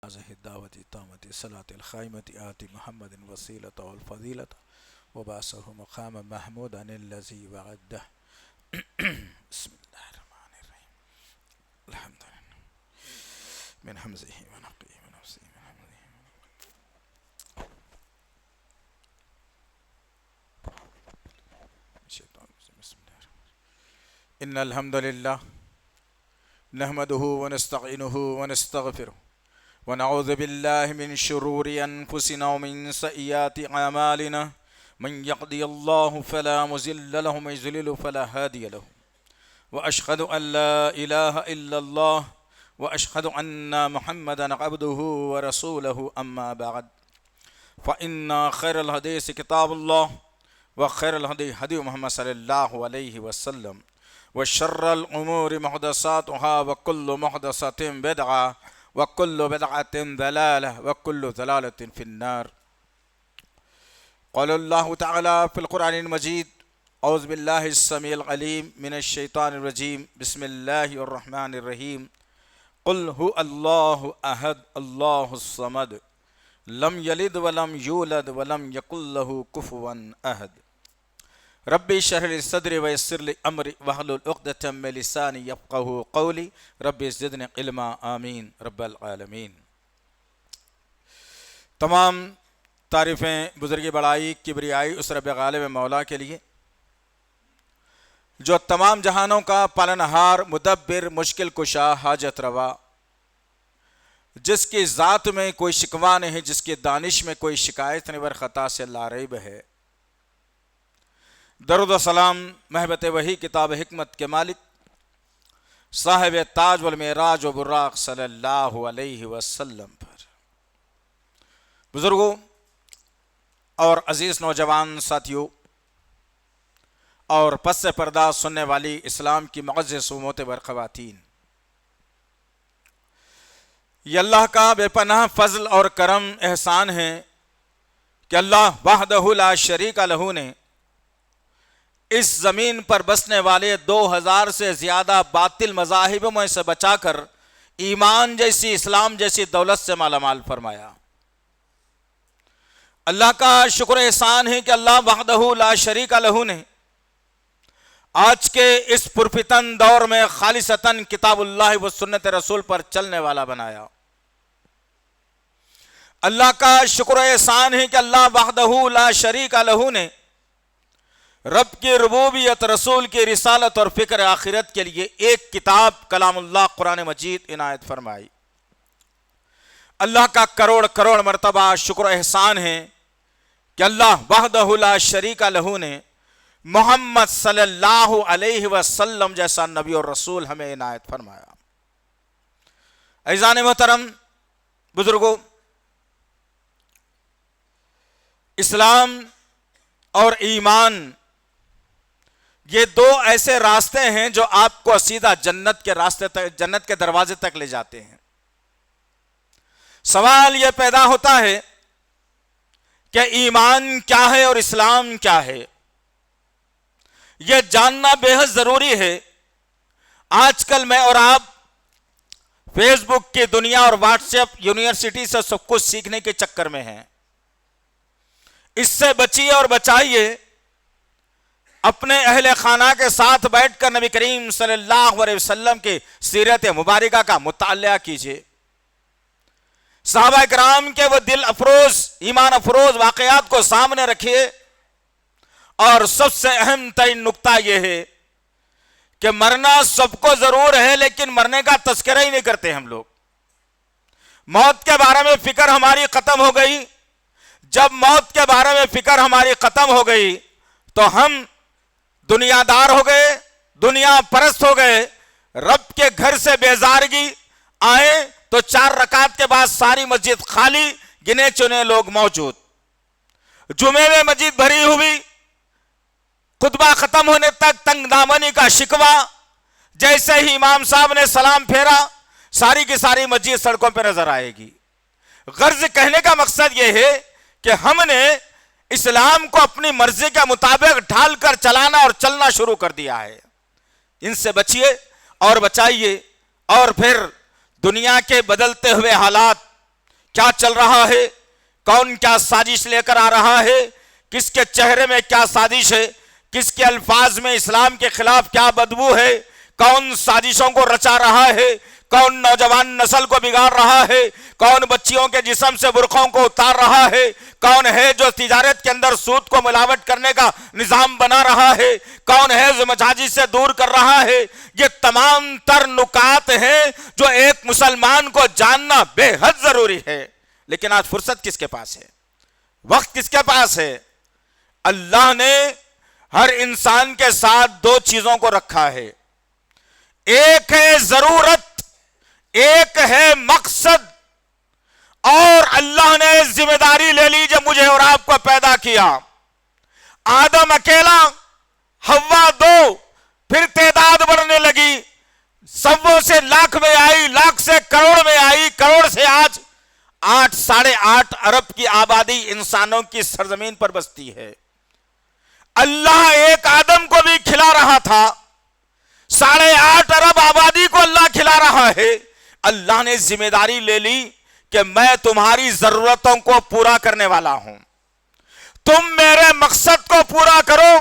هذه الدعوة التامة الصلاة القائمة آت محمد الوسيلة والفضيلة وبعثه مقاما محمودا الذي وعده. بسم الله الرحمن الرحيم. الحمد لله من همزه ونفخه ونفسه من همزه. بسم الله الرحمن الرحيم. إن الحمد لله نحمده ونستعينه ونستغفره ونعوذ بالله من شرور أنفسنا ومن سيئات أعمالنا من يهده الله فلا مضل له ومن يضلل فلا هادي له وأشهد أن لا إله إلا الله وأشهد أن محمدا عبده ورسوله أما بعد فإن خير الحديث كتاب الله وخير الهدي هدي محمد صلى الله عليه وسلم وشر الأمور محدثاتها وكل محدثة بدعة وكل بدعة ضلالة وكل ضلالة في النار. قال الله تعالى في القرآن المجيد أعوذ بالله السميع العليم من الشيطان الرجيم بسم الله الرحمن الرحيم. قل هو الله أحد الله الصمد لم يلد ولم يولد ولم يكن له كفوا أحد. ربي اشرح لي صدري ويسر لي امري واحلل عقدة من لساني يفقهوا قولي ربي زدني علما آمین رب العالمین. تمام تعریفیں بزرگی بڑائی کبریائی اس رب غالب مولا کے لیے جو تمام جہانوں کا پالنہار مدبر مشکل کشا حاجت روا، جس کی ذات میں کوئی شکوہ نہیں، جس کی دانش میں کوئی شکایت نہیں، ور خطا سے لا ریب ہے. درود و سلام محبت وحی کتاب حکمت کے مالک صاحب تاج والمعراج و براق صلی اللہ علیہ وسلم پر. بزرگوں اور عزیز نوجوان ساتھیوں اور پس پردہ سننے والی اسلام کی معزز و معتبر خواتین، یہ اللہ کا بے پناہ فضل اور کرم احسان ہے کہ اللہ وحدہ لا شریک لہ نے اس زمین پر بسنے والے 2000 سے زیادہ باطل مذاہب میں سے بچا کر ایمان جیسی اسلام جیسی دولت سے مالا مال فرمایا. اللہ کا شکر احسان ہے کہ اللہ وحدہ لا شریک لہ نے آج کے اس پرفتن دور میں خالصتاً کتاب اللہ و سنت رسول پر چلنے والا بنایا. اللہ کا شکر احسان ہے کہ اللہ وحدہ لا شریک لہ نے رب کی ربوبیت، رسول کی رسالت اور فکر آخرت کے لیے ایک کتاب کلام اللہ قرآن مجید عنایت فرمائی. اللہ کا کروڑ کروڑ مرتبہ شکر احسان ہے کہ اللہ وحدہ لا شریک لہ نے محمد صلی اللہ علیہ وسلم جیسا نبی اور رسول ہمیں عنایت فرمایا. عزیزان محترم بزرگوں، اسلام اور ایمان یہ دو ایسے راستے ہیں جو آپ کو سیدھا جنت کے راستے تک، جنت کے دروازے تک لے جاتے ہیں. سوال یہ پیدا ہوتا ہے کہ ایمان کیا ہے اور اسلام کیا ہے؟ یہ جاننا بے حد ضروری ہے. آج کل میں اور آپ فیس بک کی دنیا اور واٹس ایپ یونیورسٹی سے سب کچھ سیکھنے کے چکر میں ہیں. اس سے بچیے اور بچائیے. اپنے اہل خانہ کے ساتھ بیٹھ کر نبی کریم صلی اللہ علیہ وسلم کی سیرت مبارکہ کا مطالعہ کیجیے. صحابہ کرام کے وہ دل افروز، ایمان افروز واقعات کو سامنے رکھیے. اور سب سے اہم ترین نکتہ یہ ہے کہ مرنا سب کو ضرور ہے، لیکن مرنے کا تذکرہ ہی نہیں کرتے ہم لوگ. موت کے بارے میں فکر ہماری ختم ہو گئی. جب موت کے بارے میں فکر ہماری ختم ہو گئی تو ہم دنیا دار ہو گئے، دنیا پرست ہو گئے. رب کے گھر سے بیزارگی آئے تو 4 رکعت کے بعد ساری مسجد خالی، گنے چنے لوگ موجود. جمعے میں مسجد بھری ہوئی، خطبہ ختم ہونے تک تنگ دامنی کا شکوہ. جیسے ہی امام صاحب نے سلام پھیرا ساری کی ساری مسجد سڑکوں پہ نظر آئے گی. غرض کہنے کا مقصد یہ ہے کہ ہم نے اسلام کو اپنی مرضی کے مطابق ڈھال کر چلانا اور چلنا شروع کر دیا ہے. ان سے بچیے اور بچائیے. اور پھر دنیا کے بدلتے ہوئے حالات، کیا چل رہا ہے، کون کیا سازش لے کر آ رہا ہے، کس کے چہرے میں کیا سازش ہے، کس کے الفاظ میں اسلام کے خلاف کیا بدبو ہے، کون سازشوں کو رچا رہا ہے، کون نوجوان نسل کو بگاڑ رہا ہے، کون بچیوں کے جسم سے برقعوں کو اتار رہا ہے، کون ہے جو تجارت کے اندر سود کو ملاوٹ کرنے کا نظام بنا رہا ہے، کون ہے جو مساجد سے دور کر رہا ہے۔ یہ تمام تر نکات ہیں جو ایک مسلمان کو جاننا بے حد ضروری ہے۔ لیکن آج فرصت کس کے پاس ہے، وقت کس کے پاس ہے؟ اللہ نے ہر انسان کے ساتھ دو چیزوں کو رکھا ہے، ایک ہے ضرورت، ایک ہے مقصد۔ اور اللہ نے ذمہ داری لے لی جب مجھے اور آپ کو پیدا کیا، آدم اکیلا، حوا دو، پھر تعداد بڑھنے لگی، سووں سے لاکھ میں آئی، لاکھ سے کروڑ میں آئی، کروڑ سے آج 8.5 ارب کی آبادی انسانوں کی سرزمین پر بستی ہے۔ اللہ ایک آدم کو بھی کھلا رہا تھا، 8.5 ارب آبادی کو اللہ کھلا رہا ہے۔ اللہ نے ذمہ داری لے لی کہ میں تمہاری ضرورتوں کو پورا کرنے والا ہوں، تم میرے مقصد کو پورا کرو،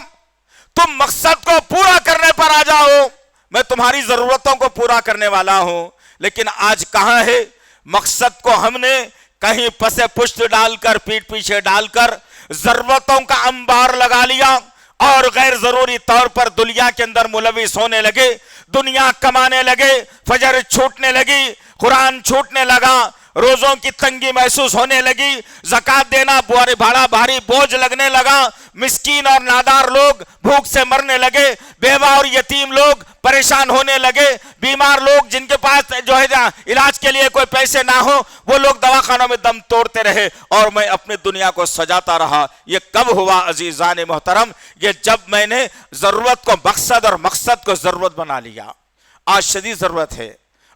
تم مقصد کو پورا کرنے پر آ جاؤ، میں تمہاری ضرورتوں کو پورا کرنے والا ہوں۔ لیکن آج کہاں ہے؟ مقصد کو ہم نے کہیں پسے پشت ڈال کر، پیٹ پیچھے ڈال کر ضرورتوں کا انبار لگا لیا اور غیر ضروری طور پر دنیا کے اندر ملوث ہونے لگے، دنیا کمانے لگے، فجر چھوٹنے لگی، قرآن چھوٹنے لگا، روزوں کی تنگی محسوس ہونے لگی، زکوٰۃ دینا بڑا بھاری بوجھ لگنے لگا، مسکین اور نادار لوگ بھوک سے مرنے لگے، بیوہ اور یتیم لوگ پریشان ہونے لگے، بیمار لوگ جن کے پاس جو ہے علاج کے لیے کوئی پیسے نہ ہو وہ لوگ دواخانوں میں دم توڑتے رہے، اور میں اپنی دنیا کو سجاتا رہا۔ یہ کب ہوا عزیزان محترم؟ یہ جب میں نے ضرورت کو مقصد اور مقصد کو ضرورت بنا لیا۔ آج شدید ضرورت ہے،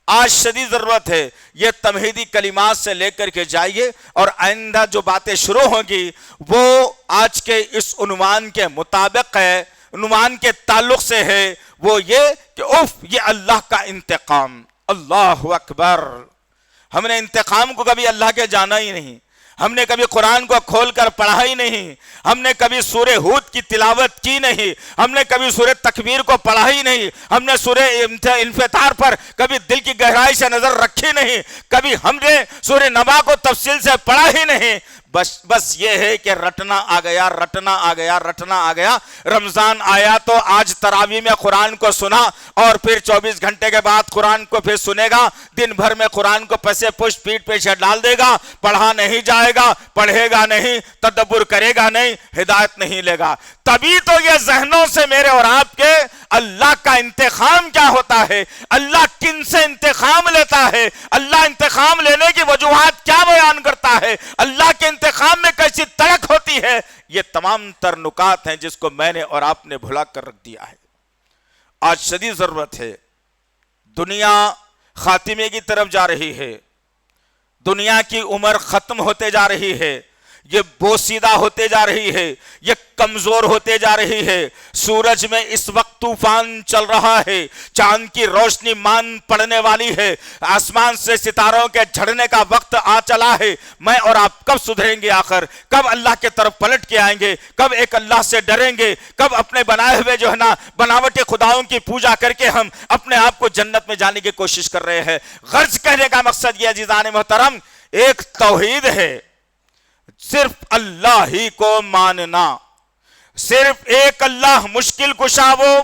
آج شدید ضرورت ہے۔ یہ تمہیدی کلمات سے لے کر کے جائیے، اور آئندہ جو باتیں شروع ہوں گی وہ آج کے اس عنوان کے مطابق ہے، عنوان کے تعلق سے ہے، وہ یہ کہ یہ اللہ کا انتقام۔ اللہ اکبر! ہم نے انتقام کو کبھی اللہ کے جانا ہی نہیں، ہم نے کبھی قرآن کو کھول کر پڑھا ہی نہیں، ہم نے کبھی سورہ ہود کی تلاوت کی نہیں، ہم نے کبھی سورہ تکویر کو پڑھا ہی نہیں، ہم نے سورہ انفطار پر کبھی دل کی گہرائی سے نظر رکھی نہیں، کبھی ہم نے سورہ نبا کو تفصیل سے پڑھا ہی نہیں۔ بس یہ ہے کہ رٹنا آ گیا، رٹنا آ گیا، رٹنا آ گیا۔ رمضان آیا تو آج تراویح میں قرآن کو سنا، اور پھر 24 گھنٹے کے بعد قرآن کو پھر سنے گا، دن بھر میں قرآن کو پسے پشت پیٹ پیچھے ڈال دے گا، پڑھا نہیں جائے گا، پڑھے گا نہیں، تدبر کرے گا نہیں، ہدایت نہیں لے گا۔ تبھی تو یہ ذہنوں سے میرے اور آپ کے اللہ کا انتقام کیا ہوتا ہے، اللہ کن سے انتقام لیتا ہے، اللہ انتقام لینے کی وجوہات کیا بیان کرتا ہے، اللہ کے انتقام میں کیسی تڑک ہوتی ہے، یہ تمام تر نکات ہیں جس کو میں نے اور آپ نے بھلا کر رکھ دیا ہے۔ آج شدید ضرورت ہے، دنیا خاتمے کی طرف جا رہی ہے، دنیا کی عمر ختم ہوتے جا رہی ہے، یہ بوسیدہ ہوتے جا رہی ہے، یہ کمزور ہوتے جا رہی ہے۔ سورج میں اس وقت طوفان چل رہا ہے، چاند کی روشنی مان پڑنے والی ہے، آسمان سے ستاروں کے جھڑنے کا وقت آ چلا ہے۔ میں اور آپ کب سدھریں گے آخر؟ کب اللہ کے طرف پلٹ کے آئیں گے؟ کب ایک اللہ سے ڈریں گے؟ کب اپنے بنائے ہوئے جو ہے نا بناوٹی خداؤں کی پوجا کر کے ہم اپنے آپ کو جنت میں جانے کی کوشش کر رہے ہیں؟ غرض کہنے کا مقصد یہ عزیزان محترم، ایک توحید ہے، صرف اللہ ہی کو ماننا، صرف ایک اللہ مشکل کشا وہ،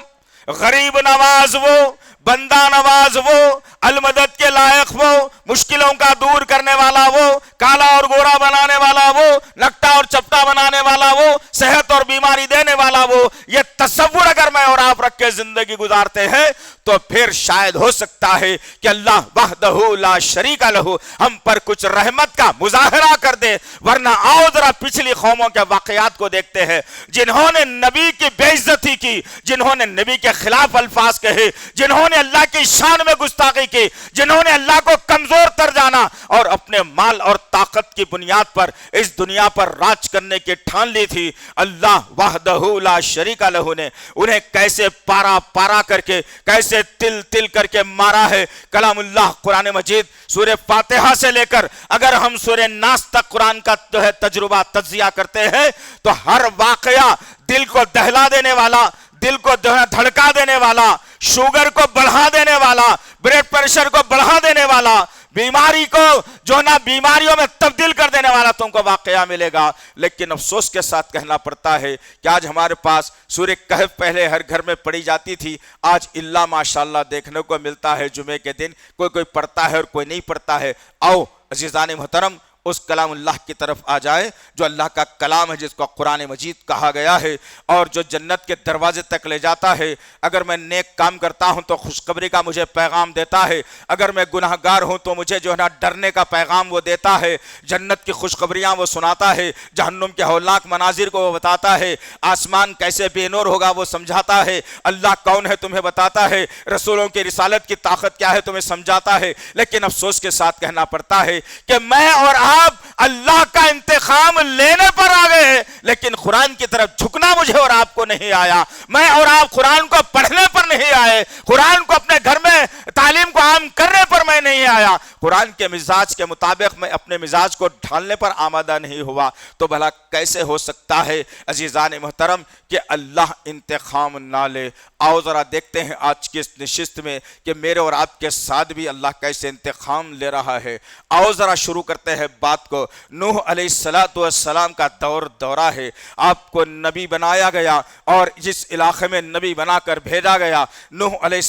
غریب نواز وہ، بندہ نواز وہ، المدد کے لائق وہ، مشکلوں کا دور کرنے والا وہ، کالا اور گورا بنانے والا وہ، نکٹا اور چپٹا بنانے والا وہ، صحت اور بیماری دینے والا وہ۔ یہ تصور اگر میں اور آپ رکھ کے زندگی گزارتے ہیں تو پھر شاید ہو سکتا ہے کہ اللہ وحدہ لا شریک لہ ہم پر کچھ رحمت کا مظاہرہ کر دے۔ ورنہ آؤ ذرا پچھلی قوموں کے واقعات کو دیکھتے ہیں، جنہوں نے نبی کی بے عزتی کی، جنہوں نے نبی کے خلاف الفاظ کہے، جنہوں نے اللہ کی شان میں گستاخی کی، جنہوں نے اللہ کو کمزور تر جانا اور اپنے مال اور طاقت طاقت کی بنیاد پر اس دنیا پر راج کرنے کی ٹھان لی تھی، اللہ وحدہ لا شریک لہ نے انہیں کیسے پارا پارا کر کے، کیسے تل تل کر کے مارا ہے۔ کلام اللہ قرآن مجید سورہ فاتحہ سے لے کر اگر ہم سورہ ناس تک قرآن کا جو ہے تجربہ تجزیہ کرتے ہیں تو ہر واقعہ دل کو دہلا دینے والا، دل کو دھڑکا دینے والا، شوگر کو بڑھا دینے والا، بلڈ پریشر کو بڑھا دینے والا، بیماری کو جو نا بیماریوں میں تبدیل کر دینے والا تم کو واقعہ ملے گا۔ لیکن افسوس کے ساتھ کہنا پڑتا ہے کہ آج ہمارے پاس سورہ کہف پہلے ہر گھر میں پڑھی جاتی تھی، آج اللہ ماشاءاللہ دیکھنے کو ملتا ہے جمعے کے دن کوئی پڑھتا ہے اور کوئی نہیں پڑھتا ہے۔ آؤ عزیزان محترم اس کلام اللہ کی طرف آ جائے جو اللہ کا کلام ہے، جس کو قرآن مجید کہا گیا ہے اور جو جنت کے دروازے تک لے جاتا ہے۔ اگر میں نیک کام کرتا ہوں تو خوشخبری کا مجھے پیغام دیتا ہے، اگر میں گناہ گار ہوں تو مجھے جو ہے نا ڈرنے کا پیغام وہ دیتا ہے، جنت کی خوشخبریاں وہ سناتا ہے، جہنم کے ہولناک مناظر کو وہ بتاتا ہے، آسمان کیسے بے نور ہوگا وہ سمجھاتا ہے، اللہ کون ہے تمہیں بتاتا ہے، رسولوں کی رسالت کی طاقت کیا ہے تمہیں سمجھاتا ہے۔ لیکن افسوس کے ساتھ کہنا پڑتا ہے کہ میں اور آپ اللہ کا انتقام لینے پر آ گئے ہیں، لیکن قرآن کی طرف جھکنا مجھے اور آپ کو نہیں آیا۔ میں اور آپ قرآن کو پڑھنے پر نہیں آئے، قرآن کو اپنے گھر میں تعلیم کو عام کرنے پر میں نہیں آیا، قرآن کے مزاج کے مطابق میں اپنے مزاج کو ڈھالنے پر آمادہ نہیں ہوا، تو بھلا کیسے ہو سکتا ہے عزیزان محترم کہ اللہ انتقام نہ لے؟ آؤ ذرا دیکھتے ہیں آج کی اس نشست میں کہ میرے اور آپ کے ساتھ بھی اللہ کیسے انتقام لے رہا ہے۔ آؤ ذرا شروع کرتے ہیں بات کو۔ نوح علیہ السلام کا دورہ ہے، آپ کو نبی بنایا گیا اور جس علاقے میں نبی بنا کر بھیجا گیا، نوح علیہ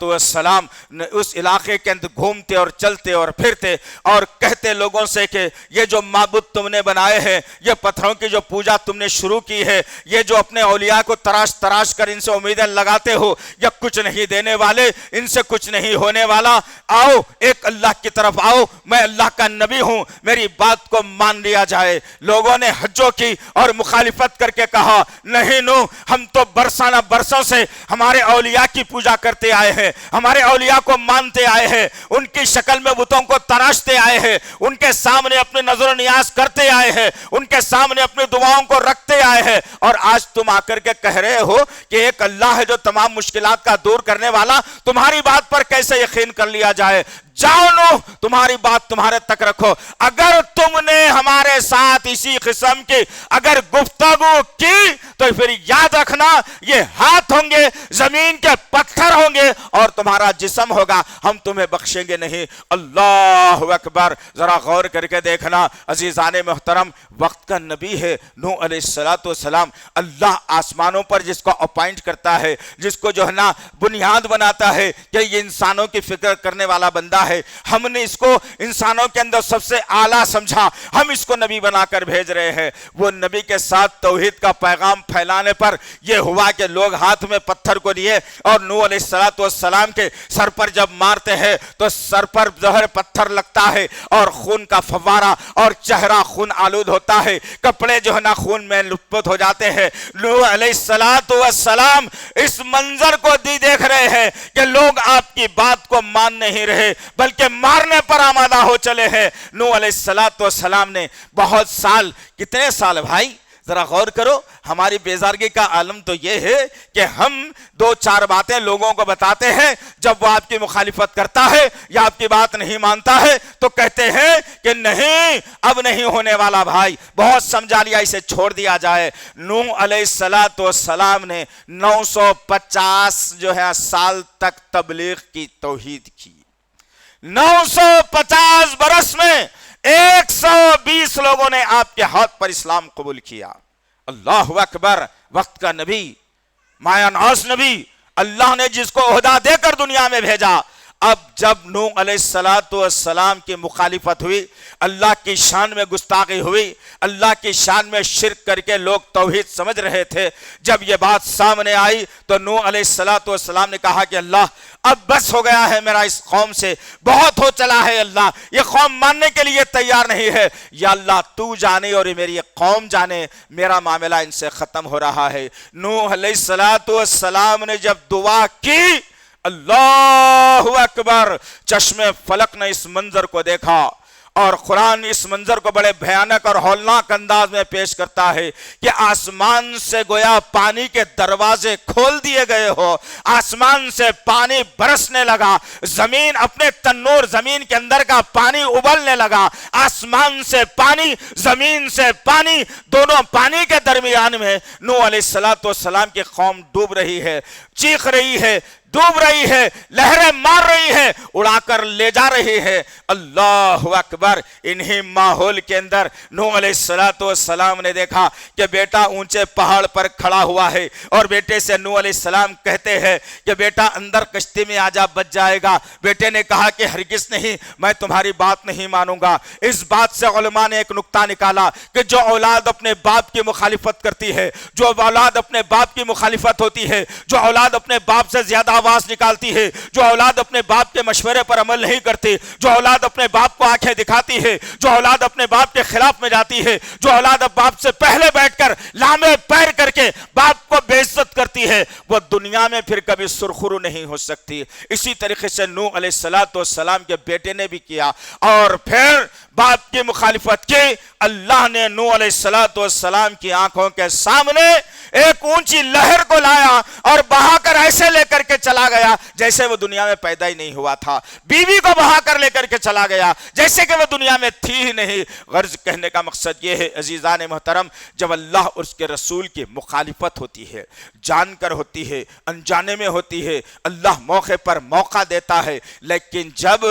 السلام اس علاقے کے اندر گھومتے اور چلتے اور پھرتے اور کہتے لوگوں سے کہ یہ جو معبود تم نے بنائے ہیں، یہ پتھروں کی جو پوجا تم نے شروع کی ہے، یہ جو اپنے اولیاء کو تراش کر ان سے امیدیں لگاتے ہو، یہ کچھ نہیں دینے والے، ان سے کچھ نہیں ہونے والا۔ آؤ ایک اللہ کی طرف آؤ، میں اللہ کا نبی ہوں، میری بات کو مان لیا جائے۔ لوگوں نے حجوں کی اور مخالفت کر کے کہا نہیں نو، ہم تو برسانہ برسوں سے ہمارے اولیاء کی پوجا کرتے آئے ہیں، ہمارے اولیاء کو مانتے آئے ہیں، ان کی شکل میں بتوں کو تراشتے آئے ہیں، ان کے سامنے اپنے نظر و نیاز کرتے آئے ہیں، ان کے سامنے اپنی دعاؤں کو رکھتے آئے ہیں، اور آج تم آ کر کے کہہ رہے ہو کہ ایک اللہ ہے جو تمام مشکلات کا دور کرنے والا، تمہاری بات پر کیسے یقین کر لیا جائے؟ جاؤ نو، تمہاری بات تمہارے تک رکھو۔ اگر تم نے ہمارے ساتھ اسی قسم کی اگر گفتگو کی تو پھر یاد رکھنا یہ ہاتھ ہوں گے، زمین کے پتھر ہوں گے اور تمہارا جسم ہوگا، ہم تمہیں بخشیں گے نہیں۔ اللہ اکبر! ذرا غور کر کے دیکھنا عزیزان محترم، وقت کا نبی ہے نوح علیہ السلام، اللہ آسمانوں پر جس کو اپائنٹ کرتا ہے، جس کو جو ہے نا بنیاد بناتا ہے کہ یہ انسانوں کی فکر کرنے والا بندہ ہے، ہم نے اس کو انسانوں کے اندر سب سے اعلیٰ سمجھا، ہم اس کو نبی بنا کر بھیج رہے ہیں۔ وہ نبی کے ساتھ توحید کا پیغام پھیلانے پر یہ ہوا کہ لوگ ہاتھ میں پتھر کو لیے اور نوح علیہ السلام کے سر پر جب مارتے ہیں تو سر پر زہر پتھر لگتا ہے اور خون کا فوارہ اور چہرہ خون آلود ہوتا ہے، کپڑے جو ہے نا خون میں لپت ہو جاتے ہیں۔ نوح علیہ السلام اس منظر کو دیکھ رہے ہیں کہ لوگ آپ کی بات کو مان نہیں رہے بلکہ مارنے پر آمادہ ہو چلے ہیں۔ نوح علیہ السلام نے بہت سال، کتنے سال بھائی ذرا غور کرو، ہماری بیزارگی کا عالم تو یہ ہے کہ ہم دو چار باتیں لوگوں کو بتاتے ہیں، جب وہ آپ کی مخالفت کرتا ہے یا آپ کی بات نہیں مانتا ہے تو کہتے ہیں کہ نہیں اب نہیں ہونے والا بھائی، بہت سمجھا لیا، اسے چھوڑ دیا جائے۔ نوح علیہ السلام نے 950 جو ہے سال تک تبلیغ کی، توحید کی۔ 950 برس میں 120 لوگوں نے آپ کے ہاتھ پر اسلام قبول کیا۔ اللہ اکبر! وقت کا نبی، مایا ناز نبی، اللہ نے جس کو عہدہ دے کر دنیا میں بھیجا۔ اب جب نوح علیہ السلام کی مخالفت ہوئی، اللہ کی شان میں گستاخی ہوئی، اللہ کی شان میں شرک کر کے لوگ توحید سمجھ رہے تھے، جب یہ بات سامنے آئی تو نوح علیہ السلام نے کہا کہ اللہ اب بس ہو گیا ہے میرا اس قوم سے، بہت ہو چلا ہے اللہ، یہ قوم ماننے کے لیے تیار نہیں ہے، یا اللہ تو جانے اور میری قوم جانے، میرا معاملہ ان سے ختم ہو رہا ہے۔ نوح علیہ السلام نے جب دعا کی، اللہ اکبر، چشم فلک نے اس منظر کو دیکھا، اور قرآن اس منظر کو بڑے بھیانک اور ہولناک انداز میں پیش کرتا ہے کہ آسمان سے گویا پانی کے دروازے کھول دیے گئے ہو، آسمان سے پانی برسنے لگا، زمین اپنے تنور، زمین کے اندر کا پانی ابلنے لگا، آسمان سے پانی، زمین سے پانی، دونوں پانی کے درمیان میں نوح علیہ السلام کی قوم ڈوب رہی ہے، چیخ رہی ہے، ڈوب رہی ہے، لہریں مار رہی ہے، اڑا کر لے جا رہی ہے۔ اللہ اکبر۔ انہی ماحول کے اندر نوح علیہ السلام نے دیکھا کہ بیٹا اونچے پہاڑ پر کھڑا ہوا ہے، اور بیٹے سے نوح علیہ السلام کہتے ہیں کہ بیٹا اندر کشتی میں آجا، بچ جائے گا۔ بیٹے نے کہا کہ ہرگز نہیں، میں تمہاری بات نہیں مانوں گا۔ اس بات سے علماء نے ایک نقطہ نکالا کہ جو اولاد اپنے باپ کی مخالفت کرتی ہے، جو اولاد اپنے باپ کی مخالفت ہوتی ہے، جو اولاد اپنے باپ سے زیادہ آواز نکالتی ہے، جو اولاد اپنے باپ کے مشورے پر عمل نہیں کرتی، جو اولاد اپنے باپ کو آنکھیں دکھاتی ہے، جو اولاد اپنے باپ کے خلاف میں جاتی ہے، جو اولاد باپ سے پہلے بیٹھ کر لامے پیر کر کے باپ کو بے عزت کرتی ہے، وہ دنیا میں پھر کبھی سرخرو نہیں ہو سکتی۔ اسی طریقے سے نوح علیہ السلام کے بیٹے نے بھی کیا، اور پھر باپ کی مخالفت کی۔ اللہ نے نوح علیہ السلام کی آنکھوں کے سامنے ایک اونچی لہر کو لایا اور بہا کر ایسے لے کر کے چلا گیا جیسے وہ دنیا میں پیدا ہی نہیں ہوا تھا۔ بیوی کو بہا کر لے کر کے چلا گیا جیسے کہ وہ دنیا میں تھی ہی نہیں۔ غرض کہنے کا مقصد یہ ہے عزیزان محترم، جب اللہ اور اس کے رسول کی مخالفت ہوتی ہے، جان کر ہوتی ہے، انجانے میں ہوتی ہے، اللہ موقع پر موقع دیتا ہے، لیکن جب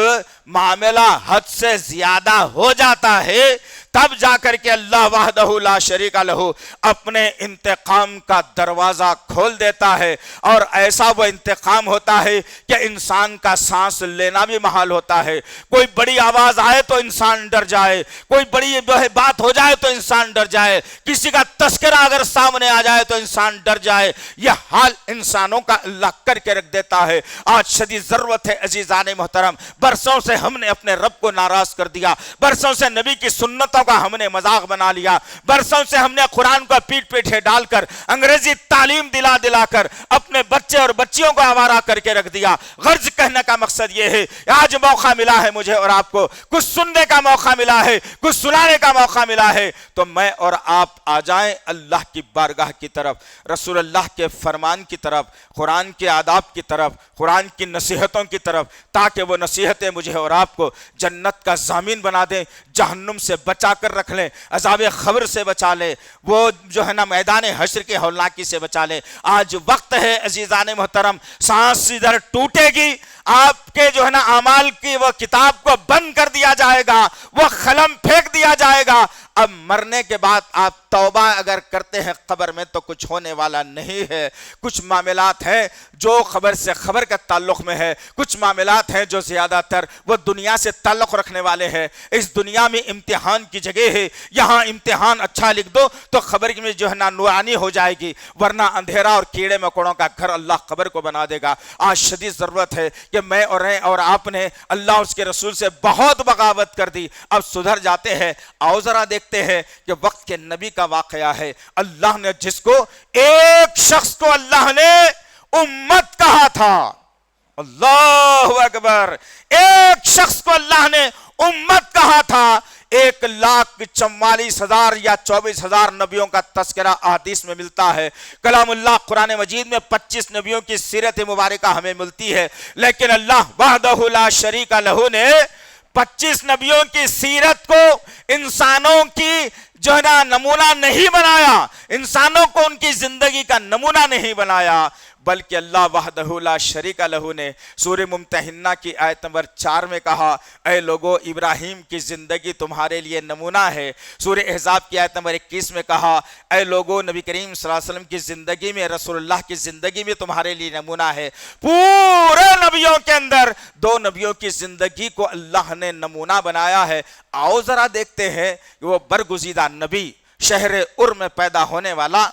معاملہ حد سے زیادہ ہو جاتا ہے تب جا کر کے اللہ وحدہ لا شریک لہ اپنے انتقام کا دروازہ کھول دیتا ہے، اور ایسا وہ انتقام ہوتا ہے کہ انسان کا سانس لینا بھی محال ہوتا ہے۔ کوئی بڑی آواز آئے تو انسان ڈر جائے، کوئی بڑی بات ہو جائے تو انسان ڈر جائے، کسی کا تذکرہ اگر سامنے آ جائے تو انسان ڈر جائے۔ یہ حال انسانوں کا اللہ کر کے رکھ دیتا ہے۔ آج شدید ضرورت ہے عزیزان محترم، برسوں سے ہم نے اپنے رب کو ناراض کر دیا، برسوں سے نبی کی سنتوں کا ہم نے مذاق بنا لیا، برسوں سے ہم نے قرآن کو پیٹ پیچھے ڈال کر، انگریزی تعلیم دلا دلا کر اپنے بچے اور بچیوں کو آوارہ کر کے رکھ دیا۔ غرض کہنے کا مقصد یہ ہے، آج موقع ملا ہے مجھے اور آپ کو، کچھ سننے کا موقع ملا ہے، کچھ سنانے کا موقع ملا ہے، تو میں اور آپ آ جائیں اللہ کی بارگاہ کی طرف، رسول اللہ کے فرمان کی طرف، قرآن کے آداب کی طرف، قرآن کی نصیحتوں کی طرف، تاکہ وہ نصیحتیں مجھے اور آپ کو جنت کا ضامن بنا دیں، جہنم سے بچا کر رکھ لیں، عذاب قبر سے بچا لیں، وہ جو ہے نا میدان حشر کے ہولناکی سے بچا لیں۔ آج وقت ہے عزیزان محترم، سانس ادھر ٹوٹے گی، آپ کے جو ہے نا اعمال کی وہ کتاب کو بند کر دیا جائے گا، وہ قلم پھینک دیا جائے گا۔ اب مرنے کے بعد آپ توبہ اگر کرتے ہیں قبر میں تو کچھ ہونے والا نہیں ہے۔ کچھ معاملات ہیں جو خبر سے خبر کا تعلق میں ہے، کچھ معاملات ہیں جو زیادہ تر وہ دنیا سے تعلق رکھنے والے ہیں۔ اس دنیا میں امتحان کی جگہ ہے، یہاں امتحان اچھا لکھ دو تو خبر میں جو ہے نا نورانی ہو جائے گی، ورنہ اندھیرا اور کیڑے مکوڑوں کا گھر اللہ قبر کو بنا دے گا۔ آج شدید ضرورت ہے کہ میں اور آپ نے اللہ اور اس کے رسول سے بہت بغاوت کر دی، اب سدھر جاتے ہیں۔ آؤ ذرا دیکھتے ہیں کہ وقت کے نبی کا واقعہ ہے، اللہ نے جس کو ایک شخص کو اللہ نے امت کہا تھا، اللہ اکبر، ایک شخص کو اللہ نے امت کہا تھا، 1,44,000 یا 24,000 نبیوں کا تذکرہ احادیث میں ملتا ہے، کلام اللہ قرآن مجید میں 25 نبیوں کی سیرت مبارکہ ہمیں ملتی ہے، لیکن اللہ وحدہ لا شریک لہ نے 25 نبیوں کی سیرت کو انسانوں کی جو ہے نا نمونہ نہیں بنایا، انسانوں کو ان کی زندگی کا نمونہ نہیں بنایا، بلکہ اللہ وحدہ لا شریک لہ نے سورہ ممتحنہ کی آیت نمبر 4 میں کہا، اے لوگو ابراہیم کی زندگی تمہارے لیے نمونہ ہے۔ سورہ احزاب کی آیت نمبر 21 میں کہا، اے لوگو نبی کریم صلی اللہ علیہ وسلم کی زندگی میں، رسول اللہ کی زندگی میں تمہارے لیے نمونہ ہے۔ پورے نبیوں کے اندر 2 نبیوں کی زندگی کو اللہ نے نمونہ بنایا ہے۔ آؤ ذرا دیکھتے ہیں کہ وہ برگزیدہ نبی، شہر ار میں پیدا ہونے والا،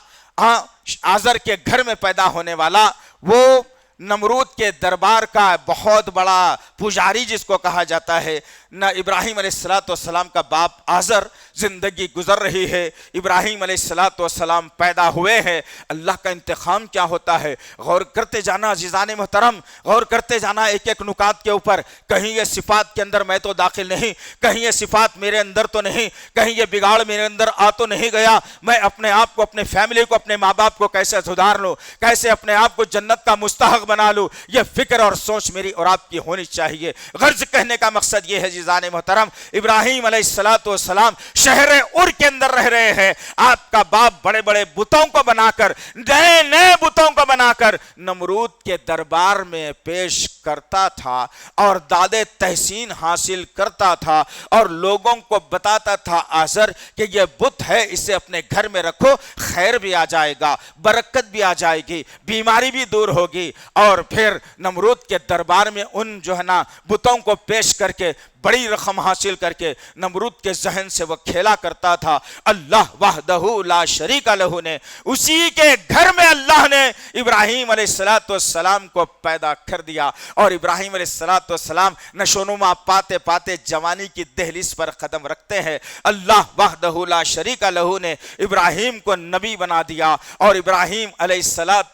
آزر کے گھر میں پیدا ہونے والا، وہ نمرود کے دربار کا بہت بڑا پجاری جس کو کہا جاتا ہے، نہ ابراہیم علیہ السلام کا باپ آزر زندگی گزر رہی ہے، ابراہیم علیہ السلام پیدا ہوئے ہیں، اللہ کا انتقام کیا ہوتا ہے۔ غور کرتے جانا عزیزان محترم، غور کرتے جانا ایک ایک نکات کے اوپر۔ کہیں یہ صفات کے اندر میں تو داخل نہیں، کہیں یہ صفات میرے اندر تو نہیں، کہیں یہ بگاڑ میرے اندر آ تو نہیں گیا، میں اپنے آپ کو، اپنے فیملی کو، اپنے ماں باپ کو کیسے سدھار لوں، کیسے اپنے آپ کو جنت کا مستحق بنا لوں، یہ فکر اور سوچ میری اور آپ کی ہونی چاہیے۔ غرض کہنے کا مقصد یہ ہے عزیزان محترم، ابراہیم علیہ السلام شہر ار کے اندر رہ رہے ہیں، آپ کا باپ بڑے بڑے بتوں کو بنا کر، نئے نئے بتوں کو بنا کر نمرود کے دربار میں پیش کرتا تھا اور داد تحسین حاصل کرتا تھا اور لوگوں کو بتاتا تھا آزر کہ یہ بت ہے، اسے اپنے گھر میں رکھو، خیر بھی آ جائے گا، برکت بھی آ جائے گی، بیماری بھی دور ہوگی۔ اور پھر نمرود کے دربار میں ان جو ہے نا بتوں کو پیش کر کے بڑی رقم حاصل کر کے نمرود کے ذہن سے وہ کھیلا کرتا تھا۔ اللہ وحدہ لا شریک لہ نے، اسی کے گھر میں اللہ نے ابراہیم علیہ السلام کو پیدا کر دیا، اور ابراہیم علیہ السلام نشونما پاتے پاتے جوانی کی دہلیز پر قدم رکھتے ہیں۔ اللہ وحدہ لا شریک لہ نے ابراہیم کو نبی بنا دیا، اور ابراہیم علیہ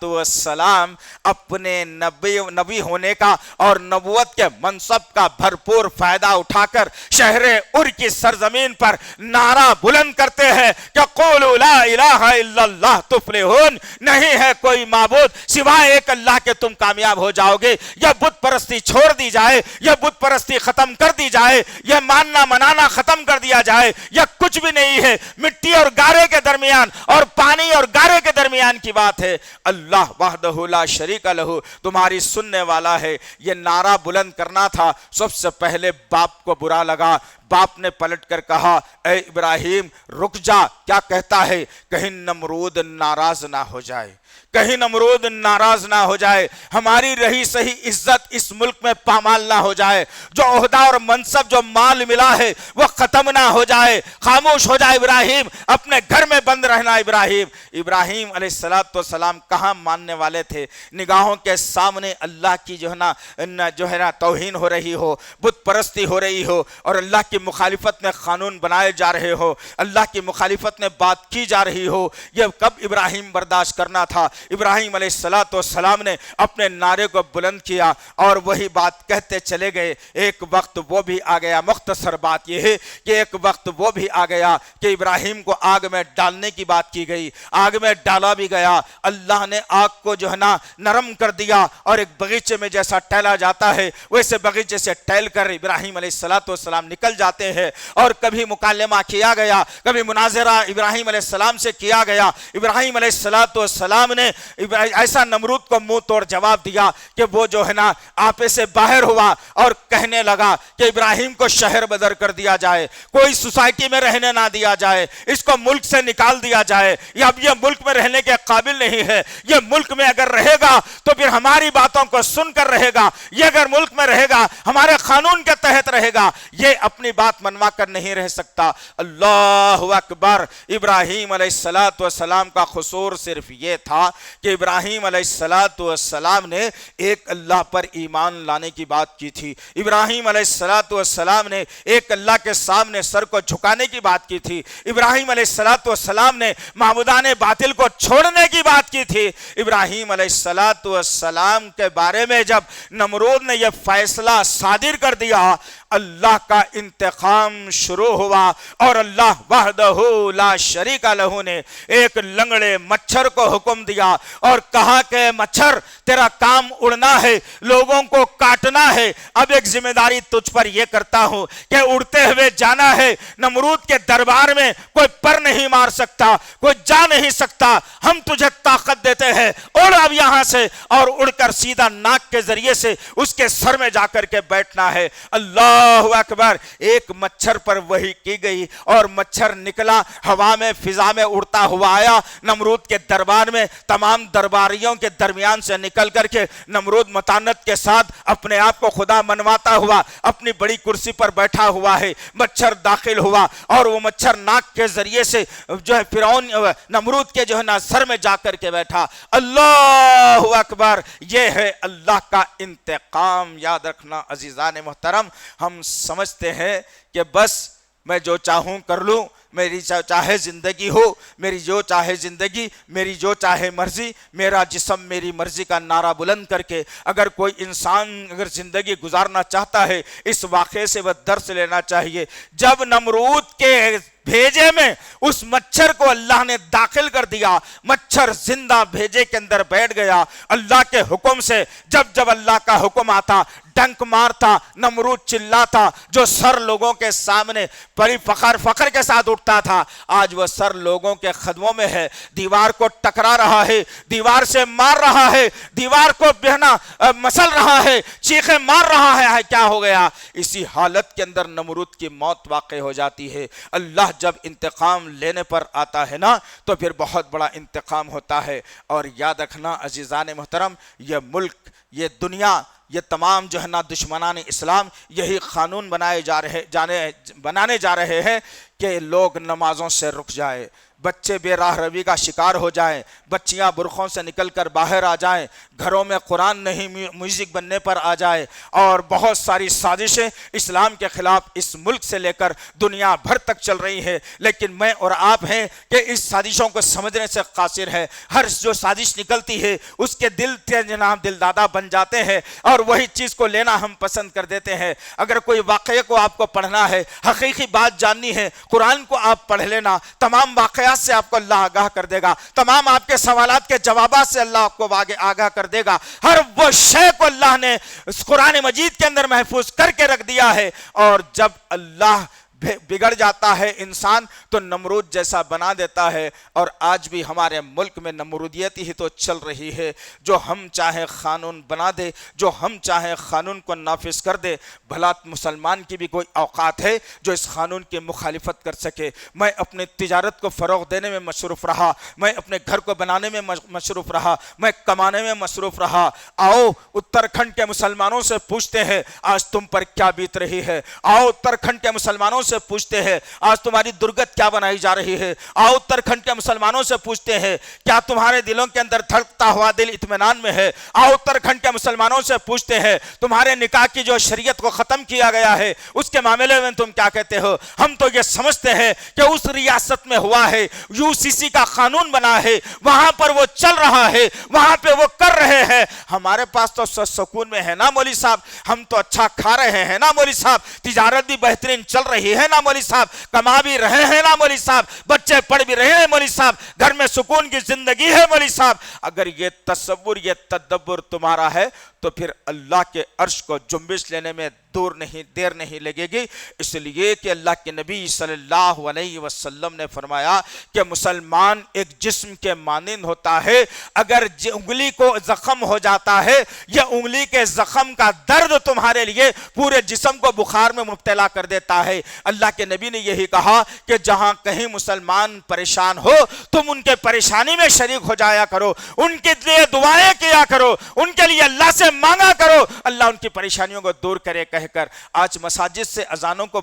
السلام اپنے نبی ہونے کا اور نبوت کے منصب کا بھرپور فائدہ اٹھا کر شہر ار کی سرزمین پر نعرہ بلند کرتے ہیں کہ قولوا لا الہ الا اللہ تفلحون، نہیں ہے کوئی معبود سوائے ایک اللہ کے، تم کامیاب ہو جاؤ گے۔ یہ بت پرستی چھوڑ دی جائے، یہ بت پرستی ختم کر دی جائے، یہ ماننا منانا ختم کر دیا جائے، یہ کچھ بھی نہیں ہے، مٹی اور گارے کے درمیان اور پانی اور گارے کے درمیان کی بات ہے۔ اللہ وحدہ لا شریک لہ تمہاری سننے والا ہے۔ یہ نعرہ بلند کرنا تھا۔ سب سے پہلے باپ کو برا لگا، باپ نے پلٹ کر کہا اے ابراہیم رک جا، کیا کہتا ہے؟ کہیں نمرود ناراض نہ ہو جائے، کہیں نمرود ناراض نہ ہو جائے، ہماری رہی صحیح عزت اس ملک میں پامال نہ ہو جائے، جو عہدہ اور منصب جو مال ملا ہے وہ ختم نہ ہو جائے، خاموش ہو جائے ابراہیم، اپنے گھر میں بند رہنا ابراہیم۔ ابراہیم علیہ السلام کہاں ماننے والے تھے؟ نگاہوں کے سامنے اللہ کی جو ہے نا توہین ہو رہی ہو، بت پرستی ہو رہی ہو، اور اللہ کی مخالفت میں قانون بنائے جا رہے ہو، اللہ کی مخالفت میں بات کی جا رہی ہو، یہ کب ابراہیم برداشت کرنا تھا؟ ابراہیم علیہ السلام نے اپنے نعرے کو بلند کیا اور وہی بات کہتے چلے گئے۔ ایک وقت وہ بھی آ گیا، مختصر بات یہ ہے کہ ایک وقت وہ بھی آ گیا کہ ابراہیم کو آگ میں ڈالنے کی بات کی گئی، آگ میں ڈالا بھی گیا، اللہ نے آگ کو جو ہے نا نرم کر دیا، اور ایک باغیچے میں جیسا ٹہلا جاتا ہے ویسے باغیچے سے ٹہل کر ابراہیم علیہ السلام نکل جاتے ہیں۔ اور کبھی مکالمہ کیا گیا، کبھی مناظرہ ابراہیم علیہ السلام سے کیا گیا، ابراہیم علیہ السلام نے ایسا نمرود کو منہ توڑ جواب دیا کہ وہ جو ہے نا آپے سے باہر ہوا اور کہنے لگا کہ ابراہیم کو شہر بدر کر دیا جائے، کوئی سوسائٹی میں رہنے نہ دیا جائے، اس کو ملک سے نکال دیا جائے، اب یہ ملک میں رہنے کے قابل نہیں ہے، یہ ملک میں اگر رہے گا تو پھر ہماری باتوں کو سن کر رہے گا، یہ اگر ملک میں رہے گا ہمارے قانون کے تحت رہے گا، یہ اپنی بات منوا کر نہیں رہ سکتا۔ اللہ اکبر۔ ابراہیم علیہ السلام کا قصور صرف یہ تھا کہ ابراہیم علیہ السلام نے ایک اللہ پر ایمان لانے کی بات کی تھی، ابراہیم علیہ السلام نے ایک اللہ کے سامنے سر کو جھکانے کی بات کی تھی، ابراہیم علیہ السلام نے معبودان باطل کو چھوڑنے کی بات کی تھی۔ ابراہیم علیہ السلام کے بارے میں جب نمرود نے یہ فیصلہ صادر کر دیا، اللہ کا انتقام شروع ہوا، اور اللہ وحدہ لا شریک لہ نے ایک لنگڑے مچھر کو حکم دیا اور کہا کہ مچھر تیرا کام اڑنا ہے، لوگوں کو کاٹنا ہے، اب ایک ذمہ داری تجھ پر یہ کرتا ہوں کہ اڑتے ہوئے جانا ہے، نمرود کے دربار میں کوئی پر نہیں مار سکتا، کوئی جا نہیں سکتا، ہم تجھے طاقت دیتے ہیں، اڑ اب یہاں سے، اور اڑ کر سیدھا ناک کے ذریعے سے اس کے سر میں جا کر کے بیٹھنا ہے۔ اللہ اکبر۔ ایک مچھر پر وحی کی گئی اور مچھر نکلا، ہوا میں فضا میں اڑتا ہوا آیا نمرود کے دربار میں، تمام درباریوں کے درمیان سے نکل کر کے نمرود متانت کے ساتھ اپنے آپ کو خدا منواتا ہوا اپنی بڑی کرسی پر بیٹھا ہوا ہے، مچھر داخل ہوا اور وہ مچھر ناک کے ذریعے سے جو ہے فرعون نمرود کے جو ہے نا سر میں جا کر کے بیٹھا۔ اللہ اکبر۔ یہ ہے اللہ کا انتقام۔ یاد رکھنا عزیزان محترم، ہم سمجھتے ہیں کہ بس میں جو چاہوں کر لوں، میری چاہے زندگی ہو، میری جو چاہے زندگی، میری جو چاہے مرضی، میرا جسم میری مرضی کا نعرہ بلند کر کے اگر کوئی انسان اگر زندگی گزارنا چاہتا ہے، اس واقعے سے وہ درس لینا چاہیے۔ جب نمرود کے بھیجے میں اس مچھر کو اللہ نے داخل کر دیا، مچھر زندہ بھیجے کے اندر بیٹھ گیا اللہ کے حکم سے۔ جب جب اللہ کا حکم آتا ڈنک مارتا، نمرود چلاتا، جو سر لوگوں کے سامنے بڑی فخر کے ساتھ اٹھتا تھا، آج وہ سر لوگوں کے قدموں میں ہے، دیوار کو ٹکرا رہا ہے، دیوار سے مار رہا ہے، دیوار کو بہنا مسل رہا ہے، چیخیں مار رہا ہے۔ کیا ہو گیا؟ اسی حالت کے اندر نمرود کی موت واقع ہو جاتی ہے۔ اللہ جب انتقام لینے پر آتا ہے نا تو پھر بہت بڑا انتقام ہوتا ہے۔ اور یاد رکھنا عزیزان محترم، یہ ملک، یہ دنیا، یہ تمام جو ہے نا دشمنان اسلام یہی قانون بنانے جا رہے ہیں کہ لوگ نمازوں سے رک جائے، بچے بے راہ روی کا شکار ہو جائیں، بچیاں برقعوں سے نکل کر باہر آ جائیں، گھروں میں قرآن نہیں میوزک بننے پر آ جائے، اور بہت ساری سازشیں اسلام کے خلاف اس ملک سے لے کر دنیا بھر تک چل رہی ہے۔ لیکن میں اور آپ ہیں کہ اس سازشوں کو سمجھنے سے قاصر ہے۔ ہر جو سازش نکلتی ہے اس کے دل جناب دل دادا بن جاتے ہیں اور وہی چیز کو لینا ہم پسند کر دیتے ہیں۔ اگر کوئی واقعے کو آپ کو پڑھنا ہے، حقیقی بات جاننی ہے، قرآن کو آپ پڑھ لینا، تمام واقعات سے آپ کو اللہ آگاہ کر دے گا، تمام آپ کے سوالات کے جوابات سے اللہ آپ کو آگاہ کر دے گا۔ ہر وہ شے کو اللہ نے اس قرآن مجید کے اندر محفوظ کر کے رکھ دیا ہے۔ اور جب اللہ بگڑ جاتا ہے انسان تو نمرود جیسا بنا دیتا ہے۔ اور آج بھی ہمارے ملک میں نمرودیت ہی تو چل رہی ہے، جو ہم چاہیں قانون بنا دے، جو ہم چاہیں قانون کو نافذ کر دے۔ بھلا مسلمان کی بھی کوئی اوقات ہے جو اس قانون کی مخالفت کر سکے؟ میں اپنی تجارت کو فروغ دینے میں مصروف رہا، میں اپنے گھر کو بنانے میں مصروف رہا، میں کمانے میں مصروف رہا۔ آؤ اتراکھنڈ کے مسلمانوں سے پوچھتے ہیں آج تم پر کیا بیت رہی ہے۔ آؤ اتراکھنڈ کے مسلمانوں سے پوچھتے ہیں آج تمہاری درگت کیا بنائی جا رہی ہے۔ آؤ اتراکھنڈ کے مسلمانوں سے پوچھتے ہیں کیا تمہارے دلوں کے اندر دھڑکتا ہوا دل اطمینان میں ہے۔ آؤ اتراکھنڈ کے مسلمانوں سے پوچھتے ہیں تمہارے نکاح کی جو شریعت کو ختم کیا گیا ہے اس کے معاملے میں تم کیا کہتے ہو۔ ہم تو یہ سمجھتے ہیں کہ اس ریاست میں ہوا ہے، UCC کا قانون بنا ہے، وہاں پر وہ چل رہا ہے، وہاں پہ وہ کر رہے ہیں۔ ہمارے پاس تو سکون میں ہے نا مولوی صاحب، ہم تو اچھا کھا رہے ہیں نا مولوی صاحب، تجارت بھی بہترین چل رہی ہے نا مولوی صاحب، کما بھی رہے ہیں نا مولوی صاحب، بچے پڑھ بھی رہے ہیں مولوی صاحب، گھر میں سکون کی زندگی ہے مولوی صاحب۔ اگر یہ تصور، یہ تدبر تمہارا ہے تو پھر اللہ کے عرش کو جنبش لینے میں دیر نہیں لگے گی۔ اس لیے کہ اللہ کے نبی صلی اللہ علیہ وسلم نے فرمایا کہ مسلمان ایک جسم کے مانند ہوتا ہے، اگر انگلی کو زخم ہو جاتا ہے یا انگلی کے زخم کا درد تمہارے لیے پورے جسم کو بخار میں مبتلا کر دیتا ہے۔ اللہ کے نبی نے یہی کہا کہ جہاں کہیں مسلمان پریشان ہو تم ان کے پریشانی میں شریک ہو جایا کرو، ان کے لیے دعائیں کیا کرو، ان کے لیے اللہ سے مانگا کرو، اللہ ان کی پریشانیوں کو دور کرے کہہ کر۔ آج مساجد سے اذانوں کو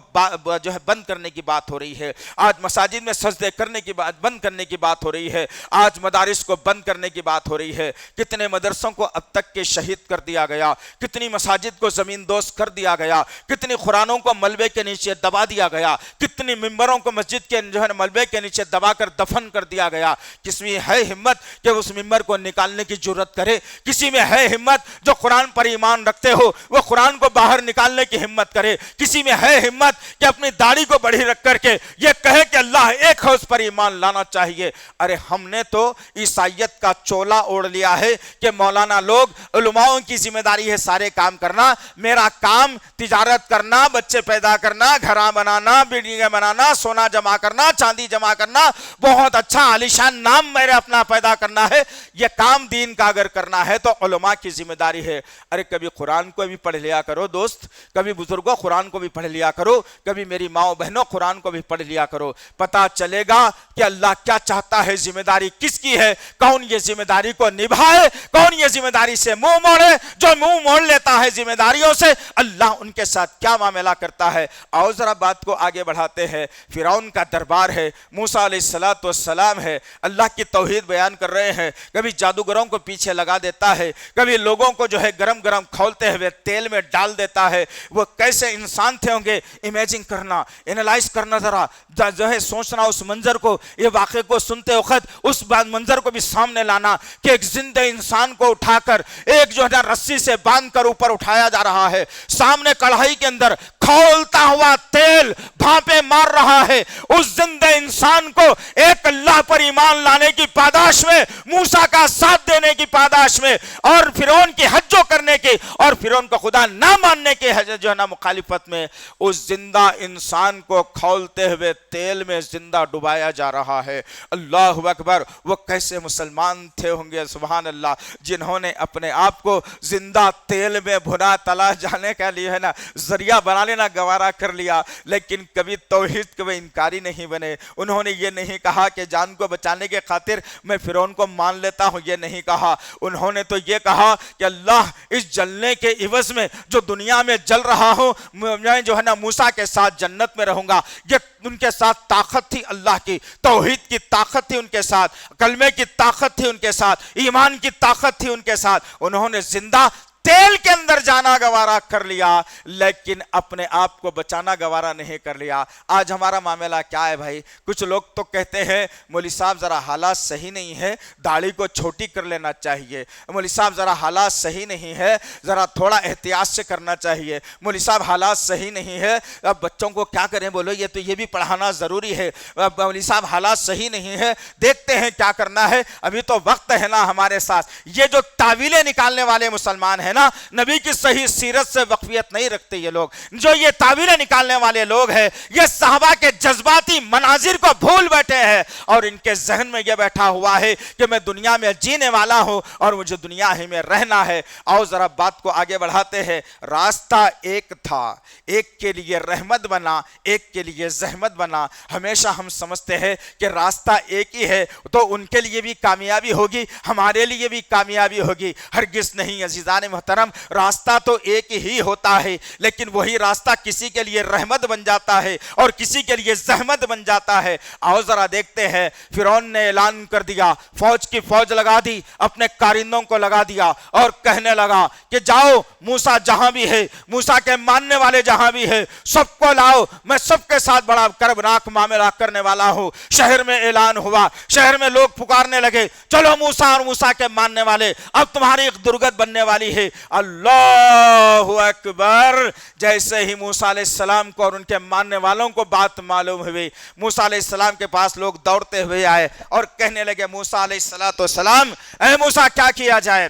جو ہے بند کرنے کی بات ہو رہی ہے، آج مساجد میں سجدے کرنے کی بات بند کرنے کی بات ہو رہی ہے، آج مدارس کو بند کرنے کی بات ہو رہی ہے۔ کتنے مدرسوں کو اب تک کے شہید کر دیا گیا، کتنی مساجد کو زمین دوز کر دیا گیا، کتنی قرآنوں کو ملبے کے نیچے دبا دیا گیا، کتنی ممبروں کو مسجد کے جو ہے ملبے کے نیچے دبا کر دفن کر دیا گیا۔ کس میں ہے ہمت کہ اس ممبر کو نکالنے کی جرت کرے؟ کسی میں ہے ہمت جو قرآن پر ایمان رکھتے ہو وہ قرآن کو باہر نکالنے کی ہمت کرے؟ کسی میں ہے ہمت کہ اپنی داڑھی کو بڑھی رکھ کر کے یہ کہے کہ اللہ ایک ہے اس پر ایمان لانا چاہیے؟ ارے ہم نے تو عیسائیت کا چولا اوڑھ لیا ہے کہ مولانا لوگ، علماؤں کی ذمہ داری ہے سارے کام کرنا، میرا کام تجارت کرنا، بچے پیدا کرنا، گھراں بنانا، بلڈنگیں بنانا، سونا جمع کرنا، چاندی جمع کرنا، بہت اچھا عالیشان نام میرے اپنا پیدا کرنا ہے۔ یہ کام دین کا اگر کرنا ہے تو علماء کی ذمہ داری ہے۔ ارے کبھی قرآن کو بھی پڑھ لیا کرو دوست، کبھی بزرگوں قرآن کو بھی پڑھ لیا کرو، کبھی میری ماؤں بہنوں قرآن کو بھی پڑھ لیا کرو، پتہ چلے گا کہ اللہ کیا چاہتا ہے، ذمہ داری کس کی ہے، کون یہ ذمہ داری کو نبھائے، کون یہ ذمہ داری سے منہ موڑے۔ جو منہ موڑ لیتا ہے ذمہ داریوں سے اللہ ان کے ساتھ کیا معاملہ کرتا ہے۔ آؤ ذرا بات کو آگے بڑھاتے ہیں۔ فرعون کا دربار ہے، موسیٰ علیہ السلام ہے، اللہ کی توحید بیان کر رہے ہیں، کبھی جادوگروں کو پیچھے لگا دیتا ہے، کبھی لوگوں کو جو ہے گرم گرم کھولتے ہوئے تیل میں ڈال دیتا ہے، ہے وہ کیسے انسان تھے ہوں گے، امیجن کرنا، انالائز کرنا، ذرا جو ہے سوچنا اس منظر کو، یہ واقعے کو سنتے وقت اس منظر کو بھی سامنے لانا کہ ایک زندہ انسان کو اٹھا کر ایک جو ہے نا رسی سے باندھ کر اوپر اٹھایا جا رہا ہے، سامنے کڑھائی کے اندر کھولتا ہوا تیل بھاپے مار رہا ہے، اس زندہ انسان کو ایک اللہ پر ایمان لانے کی پاداش میں، موسیٰ کا ساتھ دینے کی پاداش میں، اور فرعون کی حجو کرنے کی اور فرعون کو خدا نہ ماننے کے جو ہے نا مخالفت میں، اس زندہ انسان کو کھولتے ہوئے تیل میں زندہ ڈبایا جا رہا ہے۔ اللہ اکبر! وہ کیسے مسلمان تھے ہوں گے، سبحان اللہ، جنہوں نے اپنے آپ کو زندہ تیل میں بھنا تلا جانے کے لیے ہے نا ذریعہ بنا لینا گوارا کر لیا، لیکن کبھی توحید کے وہ انکاری نہیں بنے۔ انہوں نے یہ نہیں کہا کہ جان کو بچانے کے خاطر میں فرعون کو مان لیتا ہوں، یہ نہیں کہا۔ انہوں نے تو یہ کہا کہ اللہ اس جلنے کے عوض میں جو دنیا میں جل رہا ہوں، میں جو ہے نا موسیٰ کے ساتھ جنت میں رہوں گا۔ یہ ان کے ساتھ طاقت تھی اللہ کی، توحید کی طاقت تھی ان کے ساتھ، کلمے کی طاقت تھی ان کے ساتھ، ایمان کی طاقت تھی ان کے ساتھ۔ انہوں نے زندہ تیل کے اندر جانا گوارا کر لیا، لیکن اپنے آپ کو بچانا گوارا نہیں کر لیا۔ آج ہمارا معاملہ کیا ہے بھائی؟ کچھ لوگ تو کہتے ہیں مولوی صاحب ذرا حالات صحیح نہیں ہے، داڑھی کو چھوٹی کر لینا چاہیے، مولوی صاحب ذرا حالات صحیح نہیں ہے، ذرا تھوڑا احتیاط سے کرنا چاہیے، مولوی صاحب حالات صحیح نہیں ہے، اب بچوں کو کیا کریں، بولو یہ تو یہ بھی پڑھانا ضروری ہے، مولوی صاحب حالات صحیح نہیں ہے، دیکھتے ہیں کیا کرنا ہے، ابھی تو وقت ہے نا ہمارے ساتھ۔ یہ جو تعویلیں نکالنے والے مسلمان ہیں نا، نبی کی صحیح سیرت سے وقفیت نہیں رکھتے یہ لوگ، جو یہ تعویلیں نکالنے والے لوگ ہیں، یہ صحابہ کے جذباتی مناظر کو بھول بیٹھے ہیں، اور ان کے ذہن میں یہ بیٹھا ہوا ہے کہ میں دنیا میں جینے والا ہوں اور مجھے دنیا ہی میں رہنا ہے۔ آؤ ذرا بات کو آگے بڑھاتے ہیں۔ راستہ ایک تھا، ایک کے لیے رحمت بنا، ایک کے لیے زحمت بنا۔ ہمیشہ ہم سمجھتے ہیں کہ راستہ ایک ہی ہے تو ان کے لیے بھی کامیابی ہوگی، ہمارے لیے بھی کامیابی ہوگی۔ ہرگز نہیں عزیزان محترم، راستہ تو ایک ہی ہوتا ہے، لیکن وہی راستہ کسی کے لیے رحمت بن جاتا ہے اور کسی کے لیے زحمت بن جاتا ہے۔ آؤ ذرا دیکھتے ہیں، فرعون نے اعلان کر دیا، فوج کی فوج لگا دی، اپنے کارندوں کو لگا دیا اور کہنے لگا کہ جاؤ، موسیٰ جہاں بھی ہے، موسیٰ کے ماننے والے جہاں بھی ہے، سب کو لاؤ، میں سب کے ساتھ بڑا کربناک معاملہ کرنے والا ہوں۔ شہر میں اعلان ہوا، شہر میں لوگ پکارنے لگے، چلو موسیٰ اور موسیٰ کے ماننے والے، اب تمہاری ایک درگت بننے والی ہے۔ اللہ اکبر! جیسے ہی موسیٰ علیہ السلام کو اور ان کے ماننے والوں کو بات معلوم ہوئی، موسیٰ علیہ السلام کے پاس لوگ دوڑتے ہوئے آئے اور کہنے لگے موسیٰ علیہ السلام، اے موسیٰ کیا کیا جائے؟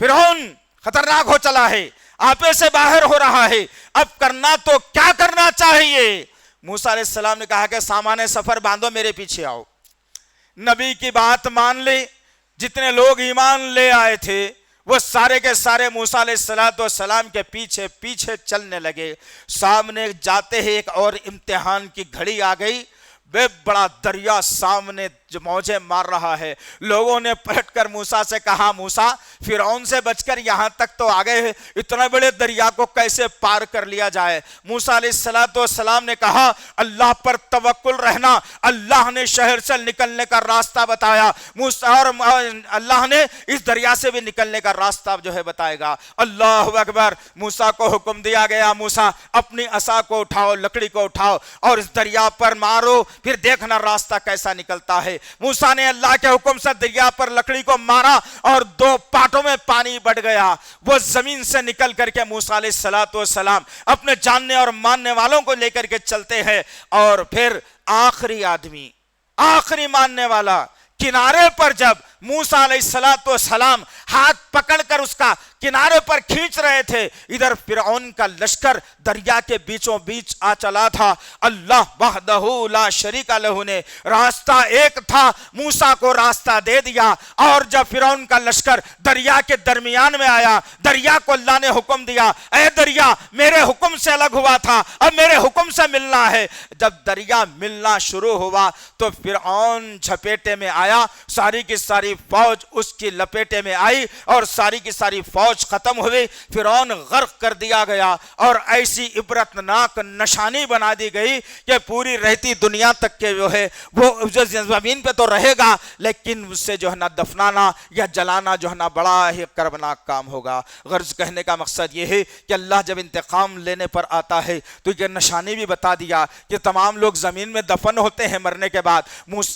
فرعون خطرناک ہو چلا ہے، آپے سے باہر ہو رہا ہے، اب کرنا تو کیا کرنا چاہیے؟ موسیٰ علیہ السلام نے کہا کہ سامان سفر باندھو، میرے پیچھے آؤ۔ نبی کی بات مان لی، جتنے لوگ ایمان لے آئے تھے وہ سارے کے سارے موسیٰ علیہ السلام کے پیچھے پیچھے چلنے لگے۔ سامنے جاتے ہی ایک اور امتحان کی گھڑی آ گئی، بے بڑا دریا سامنے جو موجیں مار رہا ہے۔ لوگوں نے پلٹ کر موسیٰ سے کہا، موسیٰ فرعون سے بچ کر یہاں تک تو آ گئے ہیں، اتنے بڑے دریا کو کیسے پار کر لیا جائے؟ موسیٰ علیہ السلام نے کہا، اللہ پر توکل رہنا، اللہ نے شہر سے نکلنے کا راستہ بتایا، موسیٰ اور اللہ نے اس دریا سے بھی نکلنے کا راستہ جو ہے بتائے گا۔ اللہ اکبر! موسیٰ کو حکم دیا گیا، موسیٰ اپنی عصا کو اٹھاؤ، لکڑی کو اٹھاؤ اور اس دریا پر مارو، پھر دیکھنا راستہ کیسا نکلتا ہے۔ موسیٰ نے اللہ کے حکم سے دریا پر لکڑی کو مارا اور دو پاٹوں میں پانی بڑھ گیا۔ وہ زمین سے نکل کر کے موسیٰ علیہ السلام اپنے جاننے اور ماننے والوں کو لے کر کے چلتے ہیں، اور پھر آخری آدمی، آخری ماننے والا کنارے پر جب موسیٰ علیہ السلام ہاتھ پکڑ کر اس کا کنارے پر کھینچ رہے تھے، ادھر فرعون کا لشکر دریا کے بیچوں بیچ آ چلا تھا۔ اللہ وحدہ لا شریک لہ نے راستہ ایک تھا، موسیٰ کو راستہ دے دیا، اور جب فرعون کا لشکر دریا کے درمیان میں آیا، دریا کو اللہ نے حکم دیا، اے دریا میرے حکم سے الگ ہوا تھا، اب میرے حکم سے ملنا ہے۔ جب دریا ملنا شروع ہوا تو فرعون جھپیٹے میں آیا، ساری کی ساری ساری فوج اس کی لپیٹے میں آئی اور ساری کی ساری فوج ختم ہوئی. فرعون غرق کر دیا گیا اور ایسی عبرتناک نشانی بنا دی گئی کہ پوری رہتی دنیا تک کے جو ہے وہ زمین پہ تو رہے گا لیکن اس سے جو ہے نا دفنانا یا جلانا جو ہے نا بڑا ہی کربناک کام ہوگا. غرض کہنے کا مقصد یہ ہے کہ اللہ جب انتقام لینے پر آتا ہے تو یہ نشانی بھی بتا دیا کہ تمام لوگ زمین میں دفن ہوتے ہیں مرنے کے بعد.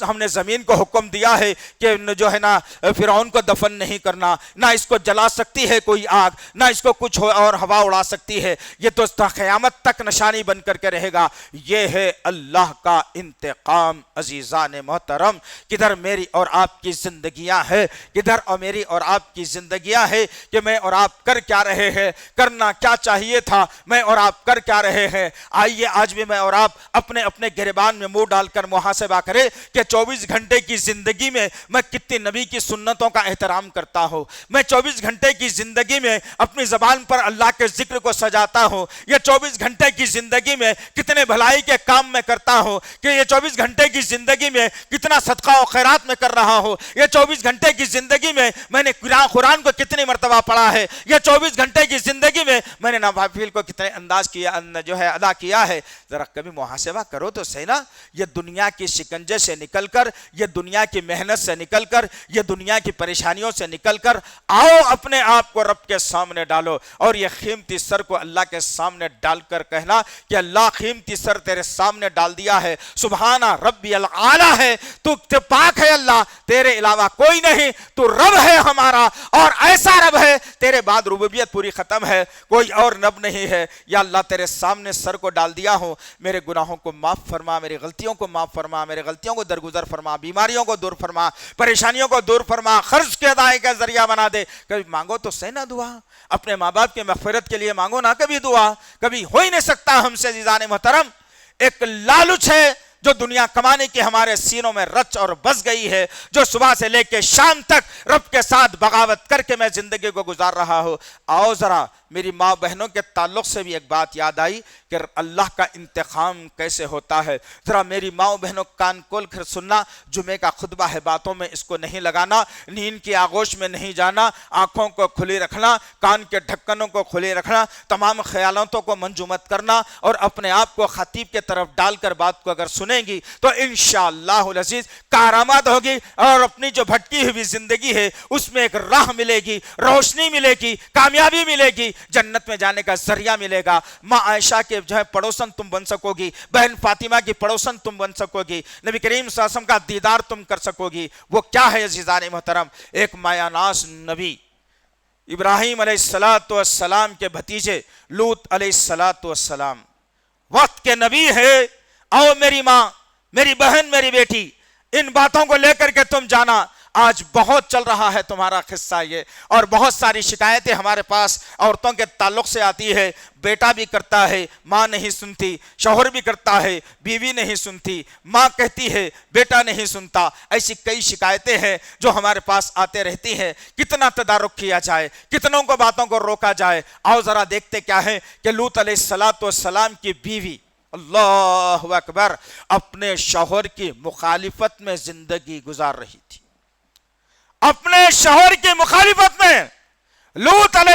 ہم نے زمین کو حکم دیا ہے کہ جو ہے نا فرعون کو دفن نہیں کرنا, نہ اس کو جلا سکتی ہے کوئی آگ, نہ اس کو کچھ اور ہوا اڑا سکتی ہے. یہ تو قیامت تک نشانی بن کر کے رہے گا. یہ ہے اللہ کا انتقام. عزیزان محترم, کدھر میری اور آپ کی زندگیاں ہیں, کدھر اور میری اور آپ کی زندگیاں ہیں کہ میں اور آپ کر کیا رہے ہیں, کرنا کیا چاہیے تھا, میں اور آپ کر کیا رہے ہیں. آئیے آج بھی میں اور آپ اپنے اپنے گریبان میں منہ ڈال کر محاسبہ کریں کہ 24 گھنٹے کی زندگی میں میں کتنی نبی کی سنتوں کا احترام کرتا ہوں. میں 24 گھنٹے کی زندگی میں اپنی زبان پر اللہ کے ذکر کو سجاتا ہوں. یہ 24 گھنٹے کی زندگی میں کتنے بھلائی کے کام میں کرتا ہوں کہ یہ 24 گھنٹے کی زندگی میں کتنا صدقہ و خیرات میں کر رہا ہوں. یہ 24 گھنٹے کی زندگی میں نے قرآن کو کتنی مرتبہ پڑھا ہے. یہ 24 گھنٹے کی زندگی میں نے نوافل کو کتنے انداز کیا جو ہے ادا کیا ہے. ذرا کبھی محاسبہ کرو تو صحیح نا. یہ دنیا کی شکنجے سے نکل کر, یہ دنیا کی محنت سے نکل کر, یہ دنیا کی پریشانیوں سے نکل کر آؤ اپنے آپ کو رب کے سامنے ڈالو اور یہ قیمتی سر کو اللہ کے سامنے ڈال کر کہنا کہ اللہ قیمتی سر تیرے سامنے ڈال دیا ہے, سبحانہ ربی العالی ہے, تو پاک ہے اللہ, تیرے علاوہ کوئی نہیں, تو رب ہے ہمارا اور ایسا رب ہے تیرے بعد ربوبیت پوری ختم ہے, کوئی اور رب نہیں ہے. یا اللہ تیرے سامنے سر کو ڈال دیا ہوں, میرے گناہوں کو معاف فرما, میری غلطیوں کو معاف فرما, میرے غلطیوں کو درگزر فرما, بیماریوں کو دور فرما, پریشانیوں کو دور فرما, قرض کے ادائیگی کا ذریعہ بنا دے. کبھی مانگو تو صحیح نہ دعا, اپنے ماں باپ کی مغفرت کے لیے مانگو نہ کبھی دعا. کبھی ہو ہی نہیں سکتا ہم سے. عزیزان محترم, ایک لالچ ہے جو دنیا کمانے کی ہمارے سینوں میں رچ اور بس گئی ہے, جو صبح سے لے کے شام تک رب کے ساتھ بغاوت کر کے میں زندگی کو گزار رہا ہوں. آؤ ذرا میری ماں بہنوں کے تعلق سے بھی ایک بات یاد آئی کہ اللہ کا انتقام کیسے ہوتا ہے. ذرا میری ماں بہنوں کان کھول کر سننا, جمعے کا خطبہ ہے, باتوں میں اس کو نہیں لگانا, نیند کی آغوش میں نہیں جانا, آنکھوں کو کھلی رکھنا, کان کے ڈھکنوں کو کھلے رکھنا, تمام خیالاتوں کو منجمد کرنا اور اپنے آپ کو خطیب کے طرف ڈال کر بات کو اگر سنیں گی تو انشاءاللہ العزیز کارآمد ہوگی اور اپنی جو بھٹکی ہوئی زندگی ہے اس میں ایک راہ ملے گی, روشنی ملے گی, کامیابی ملے گی, جنت میں جانے کا ذریعہ ملے گا. ماں عائشہ کے جو ہے پڑوسن تم بن سکو گی, بہن فاطمہ کی پڑوسن تم بن سکو گی, نبی کریم صلی اللہ علیہ وسلم کا دیدار تم کر سکو گی. وہ کیا ہے عزیزان محترم؟ ایک مایہ ناز نبی ابراہیم علیہ السلام کے بھتیجے لوط علیہ السلام وقت کے نبی ہے. آؤ میری ماں, میری بہن, میری بیٹی, ان باتوں کو لے کر کے تم جانا. آج بہت چل رہا ہے تمہارا قصہ یہ, اور بہت ساری شکایتیں ہمارے پاس عورتوں کے تعلق سے آتی ہے. بیٹا بھی کرتا ہے, ماں نہیں سنتی, شوہر بھی کرتا ہے, بیوی نہیں سنتی, ماں کہتی ہے, بیٹا نہیں سنتا. ایسی کئی شکایتیں ہیں جو ہمارے پاس آتے رہتی ہیں. کتنا تدارک کیا جائے, کتنوں کو باتوں کو روکا جائے. آؤ ذرا دیکھتے کیا ہے کہ لوط علیہ السلام کی بیوی, اللہ اکبر, اپنے شوہر کی مخالفت میں زندگی گزار رہی تھی. اپنے شوہر کی مخالفت میں لوط علیہ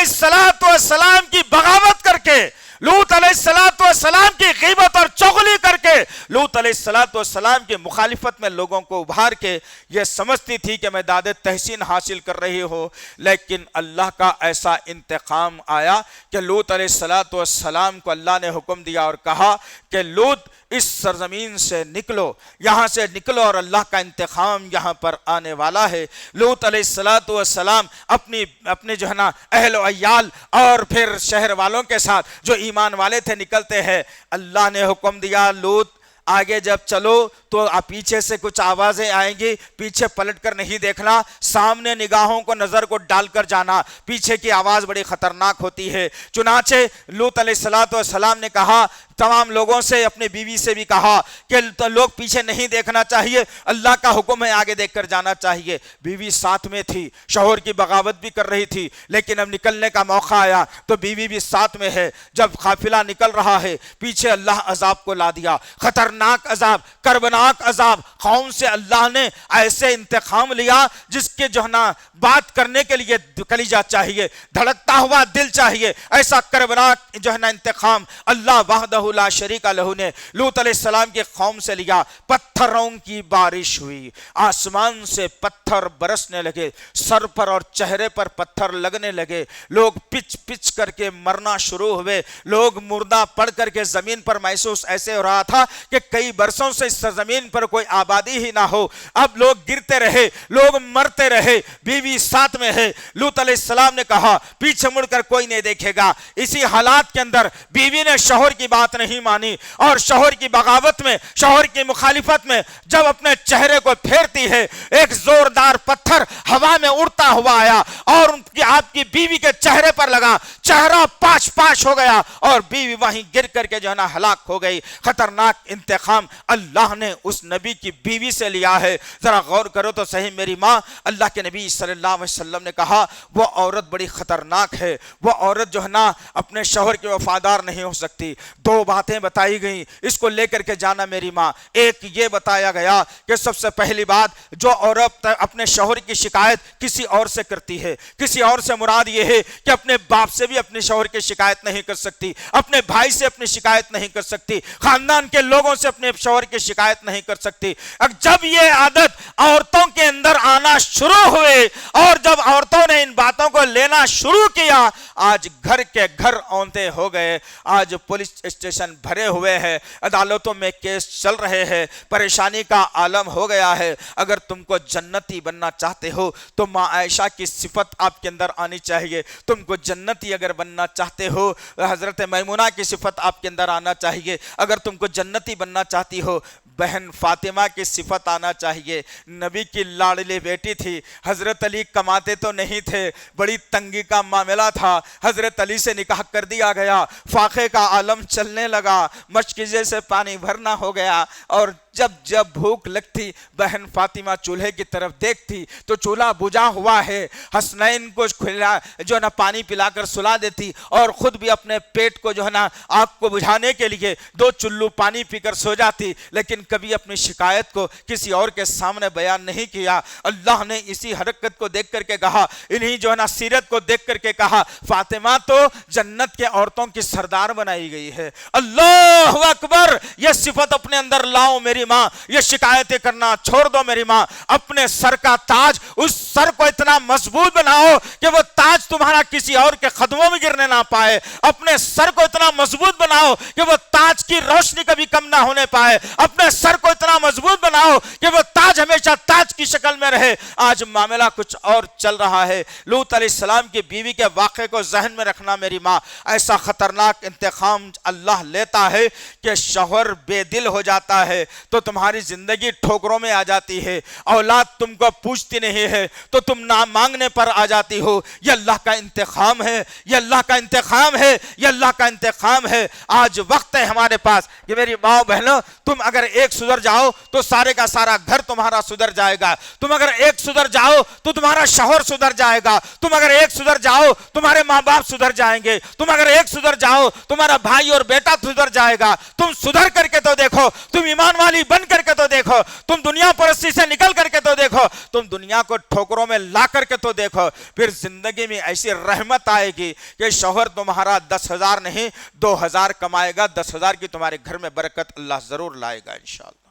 السلام کی بغاوت کر کے, لوط علیہ السلام کی غیبت اور چغلی کر کے, لوط علیہ السلام کی مخالفت میں لوگوں کو ابھار کے یہ سمجھتی تھی کہ میں داد تحسین حاصل کر رہی ہوں. لیکن اللہ کا ایسا انتقام آیا کہ لوط علیہ السلام کو اللہ نے حکم دیا اور کہا کہ لوط اس سرزمین سے نکلو, یہاں سے نکلو, اور اللہ کا انتقام یہاں پر آنے والا ہے. لوط علیہ السلام اپنے جو ہے نا اہل و عیال اور پھر شہر والوں کے ساتھ جو ایمان والے تھے نکلتے ہیں. اللہ نے حکم دیا لوط آگے جب چلو تو پیچھے سے کچھ آوازیں آئیں گی, پیچھے پلٹ کر نہیں دیکھنا, سامنے نگاہوں کو نظر کو ڈال کر جانا, پیچھے کی آواز بڑی خطرناک ہوتی ہے. چنانچہ لوط علیہ السلام نے کہا, تمام لوگوں سے, اپنی بیوی سے بھی کہا کہ لوگ پیچھے نہیں دیکھنا چاہیے, اللہ کا حکم ہے آگے دیکھ کر جانا چاہیے. بیوی ساتھ میں تھی, شوہر کی بغاوت بھی کر رہی تھی, لیکن اب نکلنے کا موقع آیا تو بیوی بھی ساتھ میں ہے. جب قافلہ نکل رہا ہے پیچھے اللہ عذاب کو لا دیا, خطرناک عذاب, کربناک عذاب, قوم سے اللہ نے ایسے انتقام لیا جس کے جو ہے نا بات کرنے کے لیے کلیجہ چاہیے، دھڑکتا ہوا دل چاہیے۔ ایسا کربناک جو ہے نا انتقام اللہ وحدہ لا شریک لہ نے لوط علیہ السلام کی قوم سے لیا۔ پتھروں کی بارش ہوئی، آسمان سے پتھر برسنے لگے، سر پر اور چہرے پر پتھر لگنے لگے، لوگ پچ پچ کر کے مرنا شروع ہوئے، لوگ مردہ پڑ کر کے زمین پر محسوس ایسے ہو رہا تھا کہ کئی برسوں سے اس زمین پر کوئی آبادی ہی نہ ہو۔ اب لوگ گرتے رہے، لوگ مرتے رہے، بیوی ساتھ میں ہے۔ لوط علیہ السلام نے کہا پیچھے مڑ کر کوئی نہیں دیکھے گا۔ اسی حالات کے اندر بیوی نے شوہر کی بات نہیں مانی اور شوہر کی بغاوت میں، شوہر کی مخالفت میں جب اپنے چہرے کو پھیرتی ہے، ایک زوردار پتھر ہوا میں اڑتا ہوا آیا اور آپ کی بیوی کے چہرے پر لگا، چہرہ پاش پاش ہو گیا اور بیوی وہیں گر کر کے جو ہے نا ہلاک ہو گئی۔ خطرناک انتقام اللہ نے اس نبی کی بیوی سے لیا ہے۔ ذرا غور کرو تو صحیح میری ماں، اللہ کے نبی صلی اللہ علیہ وسلم نے کہا وہ عورت بڑی خطرناک ہے، وہ عورت جو ہے نا اپنے شوہر کے وفادار نہیں ہو سکتی۔ دو باتیں بتائی گئیں، اس کو لے کر کے جانا میری ماں۔ ایک یہ بتایا گیا کہ سب سے پہلی بات، جو عورت اپنے شوہر کی شکایت کسی اور سے کرتی ہے، کسی اور سے مراد یہ ہے کہ اپنے باپ سے بھی اپنے شوہر کی شکایت نہیں کر سکتی، اپنے بھائی سے اپنی شکایت نہیں کر سکتی، خاندان کے لوگوں سے اپنے شوہر کی شکایت نہیں کر سکتی۔ جب یہ عادت عورتوں کے اندر آنا شروع ہوئے اور جب عورتوں نے ان باتوں کو لینا شروع کیا، آج گھر کے گھر اونتے ہو گئے، آج پولیس اسٹیشن بھرے ہوئے ہیں، عدالتوں میں کیس چل رہے ہیں، پریشانی کا عالم ہو گیا ہے۔ اگر تم کو جنتی بننا چاہتے ہو تو ماں عائشہ کی صفت آپ کے اندر آنی چاہیے۔ تم کو جنتی اگر بننا چاہتے ہو حضرت میمونہ کی صفت آپ کے اندر آنا چاہیے۔ اگر تم کو جنتی بننا چاہتی ہو بہن فاطمہ کی صفت آنا چاہیے۔ نبی کی لاڈلی بیٹی تھی، حضرت علی کماتے تو نہیں تھے، بڑی تنگی کا معاملہ تھا، حضرت علی سے نکاح کر دیا گیا، فاقے کا عالم چلنے لگا، مشکیزے سے پانی بھرنا ہو گیا، اور جب جب بھوک لگتی بہن فاطمہ چولہے کی طرف دیکھتی تو چولہا بجھا ہوا ہے، حسنین کو جو ہے نا پانی پلا کر سلا دیتی اور خود بھی اپنے پیٹ کو جو ہے نا آگ کو بجھانے کے لیے 2 چلو پانی پی کر سو جاتی، لیکن کبھی اپنی شکایت کو کسی اور کے سامنے بیان نہیں کیا۔ اللہ نے اسی حرکت کو دیکھ کر کے کہا، انہی جو ہے نا سیرت کو دیکھ کر کے کہا فاطمہ تو جنت کے عورتوں کی سردار بنائی گئی ہے۔ اللہ اکبر، یہ صفت اپنے اندر لاؤ میری ماں، یہ شکایتیں کرنا چھوڑ دو میری ماں۔ اپنے سر کا تاج، اس سر کو اتنا مضبوط بناؤ کہ وہ تاج تمہارا کسی اور کے قدموں میں گرنے نہ پائے۔ اپنے سر کو اتنا مضبوط بناؤ کہ وہ تاج کی روشنی کبھی کم نہ ہونے پائے۔ اپنے سر کو اتنا مضبوط بناؤ کہ وہ تاج ہمیشہ تاج کی شکل میں رہے۔ آج معاملہ کچھ اور چل رہا ہے۔ لوط علیہ السلام کی بیوی کے واقعے کو ذہن میں رکھنا میری ماں، ایسا خطرناک انتقام اللہ لیتا ہے کہ شوہر بے دل ہو جاتا ہے تو تمہاری زندگی ٹھوکروں میں آ جاتی ہے، اولاد تم کو پوچھتی نہیں ہے تو تم نہ مانگنے پر آ جاتی ہو۔ یہ اللہ کا انتقام ہے، یہ اللہ کا انتقام ہے، یہ اللہ کا انتقام ہے۔ آج وقت ہے ہمارے پاس کہ میری ماں بہنوں، تم اگر ایک سدھر جاؤ تو سارے کا سارا گھر تمہارا سدھر جائے گا، تم اگر ایک سدھر جاؤ تو تمہارا شوہر سدھر جائے گا، تم اگر ایک سدھر جاؤ تمہارے ماں باپ سدھر جائیں گے، تم اگر ایک سدھر جاؤ تمہارا بھائی اور بیٹا سدھر جائے گا۔ تم سدھر کر کے تو دیکھو، تم ایمان والی بن کر کے تو دیکھو، تم دنیا پرستی سے نکل کر کے تو دیکھو، تم دنیا کو ٹھوکروں میں لا کر کے تو دیکھو، پھر زندگی میں ایسی رحمت آئے گی کہ شوہر تمہارا 10,000 نہیں 2,000 کمائے گا، 10,000 کی تمہارے گھر میں برکت اللہ ضرور لائے گا انشاءاللہ۔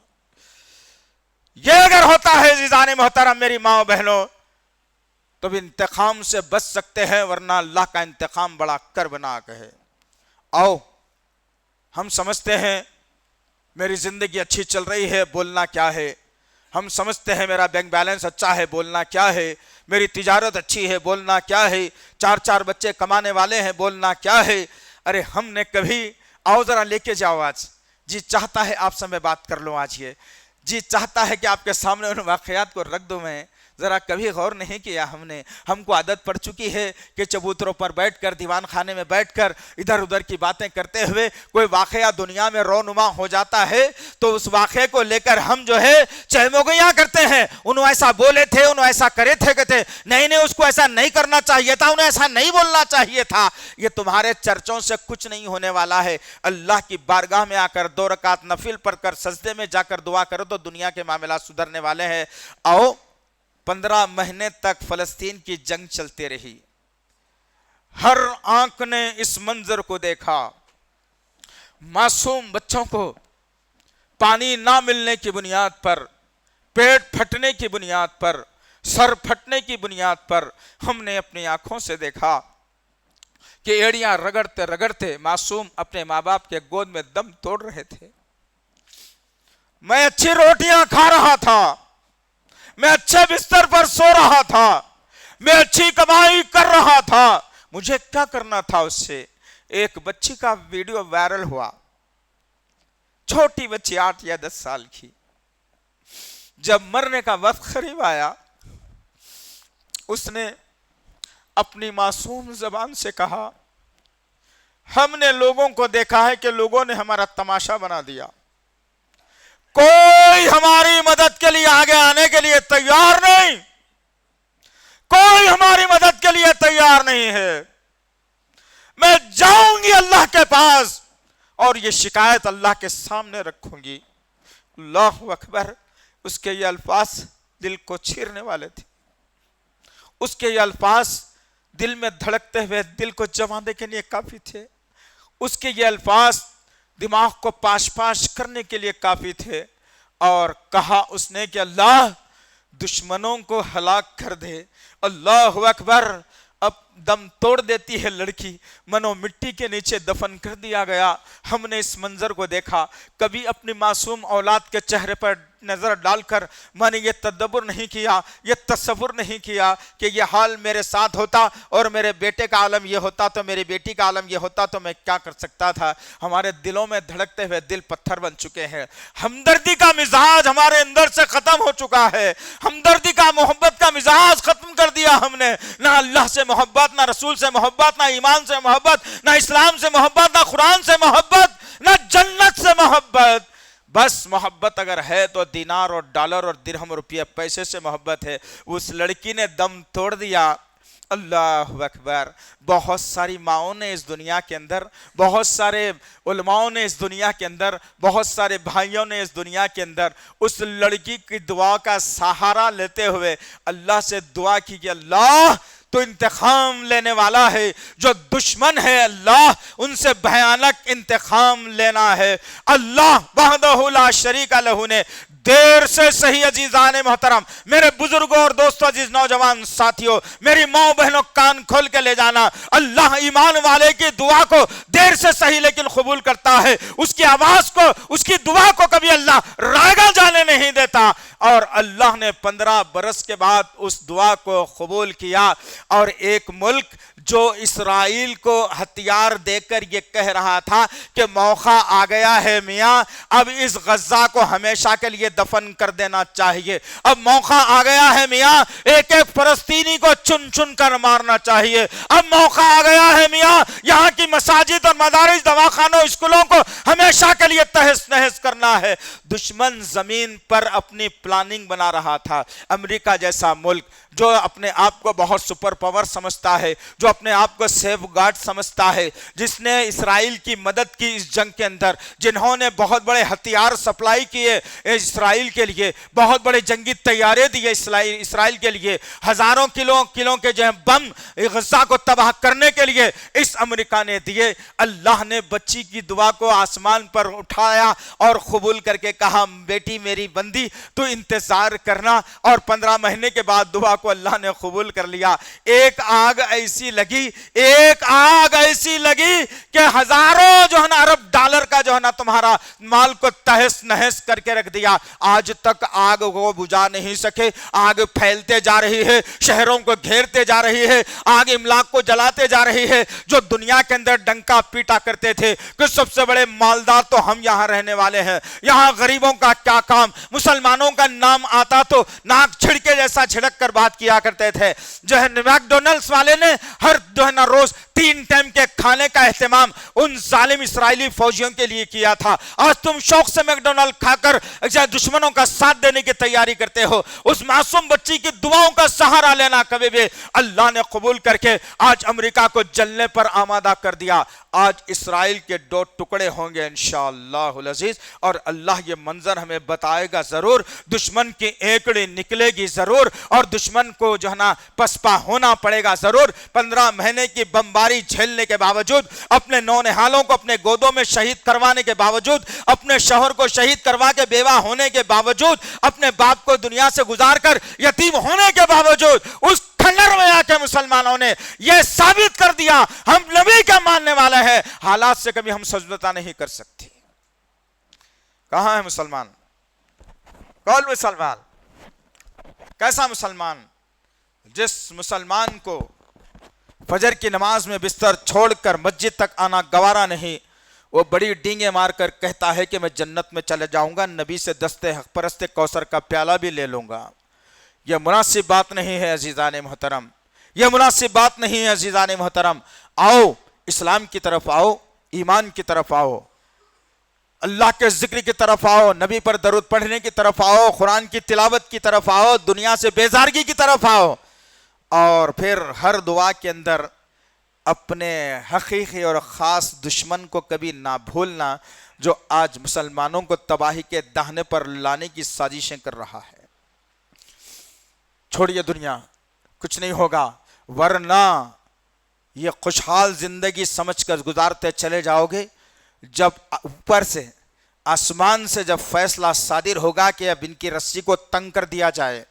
یہ اگر ہوتا ہے عزیزان محترم میری ماں بہنوں تو بھی انتقام سے بچ سکتے ہیں، ورنہ اللہ کا انتقام بڑا کربناک ہے۔ آؤ ہم سمجھتے ہیں میری زندگی اچھی چل رہی ہے، بولنا کیا ہے، ہم سمجھتے ہیں میرا بینک بیلنس اچھا ہے، بولنا کیا ہے، میری تجارت اچھی ہے، بولنا کیا ہے، 4 بچے کمانے والے ہیں، بولنا کیا ہے۔ ارے ہم نے کبھی، آؤ ذرا لے کے جاؤ، آج جی چاہتا ہے آپ سے میں بات کر لوں، آج یہ جی چاہتا ہے کہ آپ کے سامنے ان واقعات کو رکھ دوں میں، ذرا کبھی غور نہیں کیا ہم نے؟ ہم کو عادت پڑ چکی ہے کہ چبوتروں پر بیٹھ کر، دیوان خانے میں بیٹھ کر ادھر ادھر کی باتیں کرتے ہوئے کوئی واقعہ دنیا میں رونما ہو جاتا ہے تو اس واقعے کو لے کر ہم جو ہے چہموگیاں کرتے ہیں، انہوں ایسا بولے تھے، انہوں ایسا کرے تھے، کہتے نہیں اس کو ایسا نہیں کرنا چاہیے تھا، انہیں ایسا نہیں بولنا چاہیے تھا۔ یہ تمہارے چرچوں سے کچھ نہیں ہونے والا ہے۔ اللہ کی بارگاہ میں آ کر 2 رکعت نفل پڑھ کر سجدے میں جا کر دعا کرو تو دنیا کے معاملات سدھرنے والے ہیں۔ آؤ 15 مہینے تک فلسطین کی جنگ چلتی رہی، ہر آنکھ نے اس منظر کو دیکھا، معصوم بچوں کو پانی نہ ملنے کی بنیاد پر، پیٹ پھٹنے کی بنیاد پر، سر پھٹنے کی بنیاد پر ہم نے اپنی آنکھوں سے دیکھا کہ ایڑیاں رگڑتے رگڑتے معصوم اپنے ماں باپ کے گود میں دم توڑ رہے تھے۔ میں اچھی روٹیاں کھا رہا تھا، میں اچھے بستر پر سو رہا تھا، میں اچھی کمائی کر رہا تھا، مجھے کیا کرنا تھا اس سے؟ ایک بچی کا ویڈیو وائرل ہوا، چھوٹی بچی 8 یا 10 سال کی، جب مرنے کا وقت قریب آیا اس نے اپنی معصوم زبان سے کہا، ہم نے لوگوں کو دیکھا ہے کہ لوگوں نے ہمارا تماشا بنا دیا، کوئی ہماری مدد کے لیے آگے آنے کے لیے تیار نہیں، کوئی ہماری مدد کے لیے تیار نہیں ہے، میں جاؤں گی اللہ کے پاس اور یہ شکایت اللہ کے سامنے رکھوں گی۔ اللہ اکبر! اس کے یہ الفاظ دل کو چیرنے والے تھے، اس کے یہ الفاظ دل میں دھڑکتے ہوئے دل کو جمانے کے لیے کافی تھے، اس کے یہ الفاظ دماغ کو پاش پاش کرنے کے لیے کافی تھے، اور کہا اس نے کہ اللہ دشمنوں کو ہلاک کر دے۔ اللہ اکبر! اب دم توڑ دیتی ہے لڑکی، منو مٹی کے نیچے دفن کر دیا گیا۔ ہم نے اس منظر کو دیکھا، کبھی اپنی معصوم اولاد کے چہرے پر نظر ڈال کر میں نے یہ تدبر نہیں کیا، یہ تصور نہیں کیا کہ یہ حال میرے ساتھ ہوتا اور میرے بیٹے کا عالم یہ ہوتا تو میری بیٹی کا عالم یہ ہوتا تو میں کیا کر سکتا تھا۔ ہمارے دلوں میں دھڑکتے ہوئے دل پتھر بن چکے ہیں، ہمدردی کا مزاج ہمارے اندر سے ختم ہو چکا ہے، ہمدردی کا، محبت کا مزاج ختم کر دیا ہم نے۔ نہ اللہ سے محبت، نہ رسول سے محبت، نہ ایمان سے محبت، نہ اسلام سے محبت، نہ قرآن سے محبت، نہ جنت سے محبت۔ بس محبت اگر ہے تو دینار اور ڈالر اور درہم اور روپیہ پیسے سے محبت ہے۔ اس لڑکی نے دم توڑ دیا۔ اللہ اکبر! بہت ساری ماؤں نے اس دنیا کے اندر، بہت سارے علماؤں نے اس دنیا کے اندر، بہت سارے بھائیوں نے اس دنیا کے اندر اس لڑکی کی دعا کا سہارا لیتے ہوئے اللہ سے دعا کی کہ اللہ تو انتقام لینے والا ہے، جو دشمن ہے اللہ ان سے بھیانک انتقام لینا ہے۔ اللہ وحدہ لا شریک لہ نے دیر سے صحیح عزیزان محترم، میرے بزرگوں اور دوستوں، عزیز نوجوان ساتھیوں، میری ماں بہنوں کان کھول کے لے جانا، اللہ ایمان والے کی دعا کو دیر سے صحیح لیکن قبول کرتا ہے، اس کی آواز کو، اس کی دعا کو کبھی اللہ رائگاں جانے نہیں دیتا۔ اور اللہ نے 15 برس کے بعد اس دعا کو قبول کیا، اور ایک ملک جو اسرائیل کو ہتھیار دے کر یہ کہہ رہا تھا کہ موقع آ گیا ہے میاں، اب اس غزہ کو ہمیشہ کے لیے دفن کر دینا چاہیے، اب موقع آ گیا ہے میاں ایک ایک فلسطینی کو چن چن کر مارنا چاہیے، اب موقع آ گیا ہے میاں یہاں کی مساجد اور مدارس، دواخانوں، اسکولوں کو ہمیشہ کے لیے تہس نہس کرنا ہے۔ دشمن زمین پر اپنی پلاننگ بنا رہا تھا۔ امریکہ جیسا ملک جو اپنے آپ کو بہت سپر پاور سمجھتا ہے، جو اپنے آپ کو سیف گارڈ سمجھتا ہے، جس نے اسرائیل کی مدد کی اس جنگ کے اندر، جنہوں نے بہت بڑے ہتھیار سپلائی کیے اسرائیل کے لیے، بہت بڑے جنگی طیارے دیے اسرائیل کے لیے، ہزاروں کلوں کے جو بم غزہ کو تباہ کرنے کے لیے اس امریکہ نے دیے۔ اللہ نے بچی کی دعا کو آسمان پر اٹھایا اور قبول کر کے کہا بیٹی میری بندی تو انتظار کرنا، اور 15 مہینے کے بعد دعا کو اللہ نے قبول کر لیا۔ ایک آگ ایسی لگی کہ ہزاروں جو ہے نا ارب ڈالر کا جو ہے نا تمہارا مال کو تہس نہس کر کے رکھ دیا۔ آج تک آگ کو بجھا نہیں سکے، آگ پھیلتے جا رہی ہے، شہروں کو گھیرتے جا رہی ہے، آگ املاک کو جلاتے جا رہی ہے۔ جو دنیا کے اندر ڈنکا پیٹا کرتے تھے کہ سب سے بڑے مالدار تو ہم یہاں رہنے والے ہیں، یہاں غریبوں کا کیا کام، مسلمانوں کا امریکن نام آتا تو ناک چھڑکے جیسا چھڑک کر بات کیا کرتے تھے. جو ہے میکڈونلڈس والے نے ہر جو ہے نا روز 3 ٹائم کے کھانے کا اہتمام ان ظالم اسرائیلی فوجیوں کے لیے کیا تھا. آج تم شوق سے میکڈونلڈ کھا کر دشمنوں کا ساتھ دینے کی تیاری کرتے ہو. اس معصوم بچی کی دعاؤں کا سہارا لینا کبھی بھی اللہ نے قبول کر کے آج امریکہ کو جلنے پر آمادہ کر دیا. آج اسرائیل کے 2 ٹکڑے ہوں گے انشاءاللہ العزیز, اور اللہ یہ منظر ہمیں بتائے گا ضرور. دشمن کی ایکڑی نکلے گی ضرور, اور دشمن کو جو ہے نا پسپا ہونا پڑے گا ضرور. 15 مہینے کی بمباری جھیلنے کے باوجود, اپنے نونہالوں کو اپنے گودوں میں شہید کروانے کے باوجود, اپنے شوہر کو شہید کروا کے بیوہ ہونے کے باوجود, اپنے باپ کو دنیا سے گزار کر یتیم ہونے کے باوجود, اس کھنڈر میں آ کے مسلمانوں نے یہ ثابت کر دیا ہم نبی کا ماننے والے ہیں. حالات سے کبھی ہم سجدہ نہیں کر سکتے. کہاں ہے مسلمان؟ کون مسلمان؟ کیسا مسلمان؟ جس مسلمان کو فجر کی نماز میں بستر چھوڑ کر مسجد تک آنا گوارا نہیں, وہ بڑی ڈینگیں مار کر کہتا ہے کہ میں جنت میں چلے جاؤں گا, نبی سے دستے حق پرست کوثر کا پیالہ بھی لے لوں گا. یہ مناسب بات نہیں ہے عزیزان محترم, یہ مناسب بات نہیں ہے عزیزان محترم. آؤ اسلام کی طرف آؤ, ایمان کی طرف آؤ, اللہ کے ذکر کی طرف آؤ, نبی پر درود پڑھنے کی طرف آؤ, قرآن کی تلاوت کی طرف آؤ, دنیا سے بیزارگی کی طرف آؤ, اور پھر ہر دعا کے اندر اپنے حقیقی اور خاص دشمن کو کبھی نہ بھولنا, جو آج مسلمانوں کو تباہی کے دہنے پر لانے کی سازشیں کر رہا ہے. چھوڑیے دنیا, کچھ نہیں ہوگا, ورنہ یہ خوشحال زندگی سمجھ کر گزارتے چلے جاؤ گے. جب اوپر سے آسمان سے جب فیصلہ صادر ہوگا کہ اب ان کی رسی کو تنگ کر دیا جائے,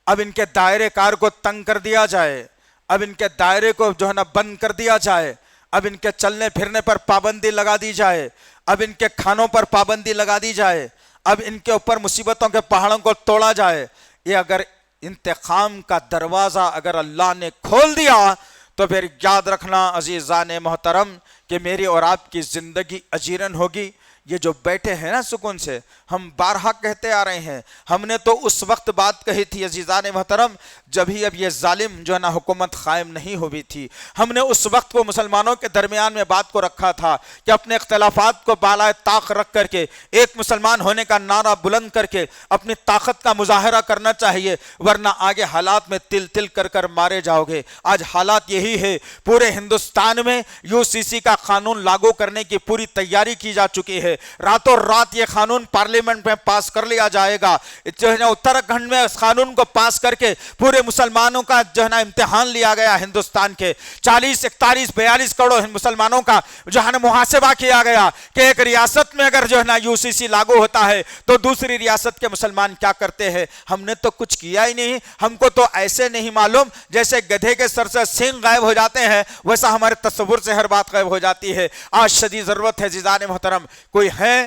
اب ان کے دائرے کار کو تنگ کر دیا جائے, اب ان کے دائرے کو جو ہے نا بند کر دیا جائے, اب ان کے چلنے پھرنے پر پابندی لگا دی جائے, اب ان کے کھانوں پر پابندی لگا دی جائے, اب ان کے اوپر مصیبتوں کے پہاڑوں کو توڑا جائے, یہ اگر انتقام کا دروازہ اگر اللہ نے کھول دیا تو پھر یاد رکھنا عزیزان محترم کہ میری اور آپ کی زندگی اجیرن ہوگی. یہ جو بیٹھے ہیں نا سکون سے, ہم بارہا کہتے آ رہے ہیں, ہم نے تو اس وقت بات کہی تھی عزیزان محترم جب ہی اب یہ ظالم جو ہے نا حکومت قائم نہیں ہوئی تھی. ہم نے اس وقت کو مسلمانوں کے درمیان میں بات کو رکھا تھا کہ اپنے اختلافات کو بالائے طاق رکھ کر کے ایک مسلمان ہونے کا نعرہ بلند کر کے اپنی طاقت کا مظاہرہ کرنا چاہیے, ورنہ آگے حالات میں تل تل کر کر مارے جاؤ گے. آج حالات یہی ہے, پورے ہندوستان میں UCC کا قانون لاگو کرنے کی پوری تیاری کی جا چکی ہے. راتوں رات یہ قانون پارلیمنٹ میں پاس کر لیا جائے گا. جو ہے نا اتراکھنڈ میں اس قانون کو پاس کر کے پورے مسلمانوں کا جو ہے نا امتحان لیا گیا. ہندوستان کے 40 41 42 کروڑ مسلمانوں کا جو ہے نا محاسبہ کیا گیا کہ ایک ریاست میں اگر جو ہے نا UCC لاگو ہوتا ہے تو دوسری ریاست کے مسلمان کیا کرتے ہیں. ہم نے تو کچھ کیا ہی نہیں, ہم کو تو ایسے نہیں معلوم جیسے گدھے کے سر سے سینگ غائب ہو جاتے ہیں ویسا ہمارے تصور سے ہر بات غائب ہو جاتی ہے. آج شدید ضرورت ہے عزیزان محترم, کوئی ہے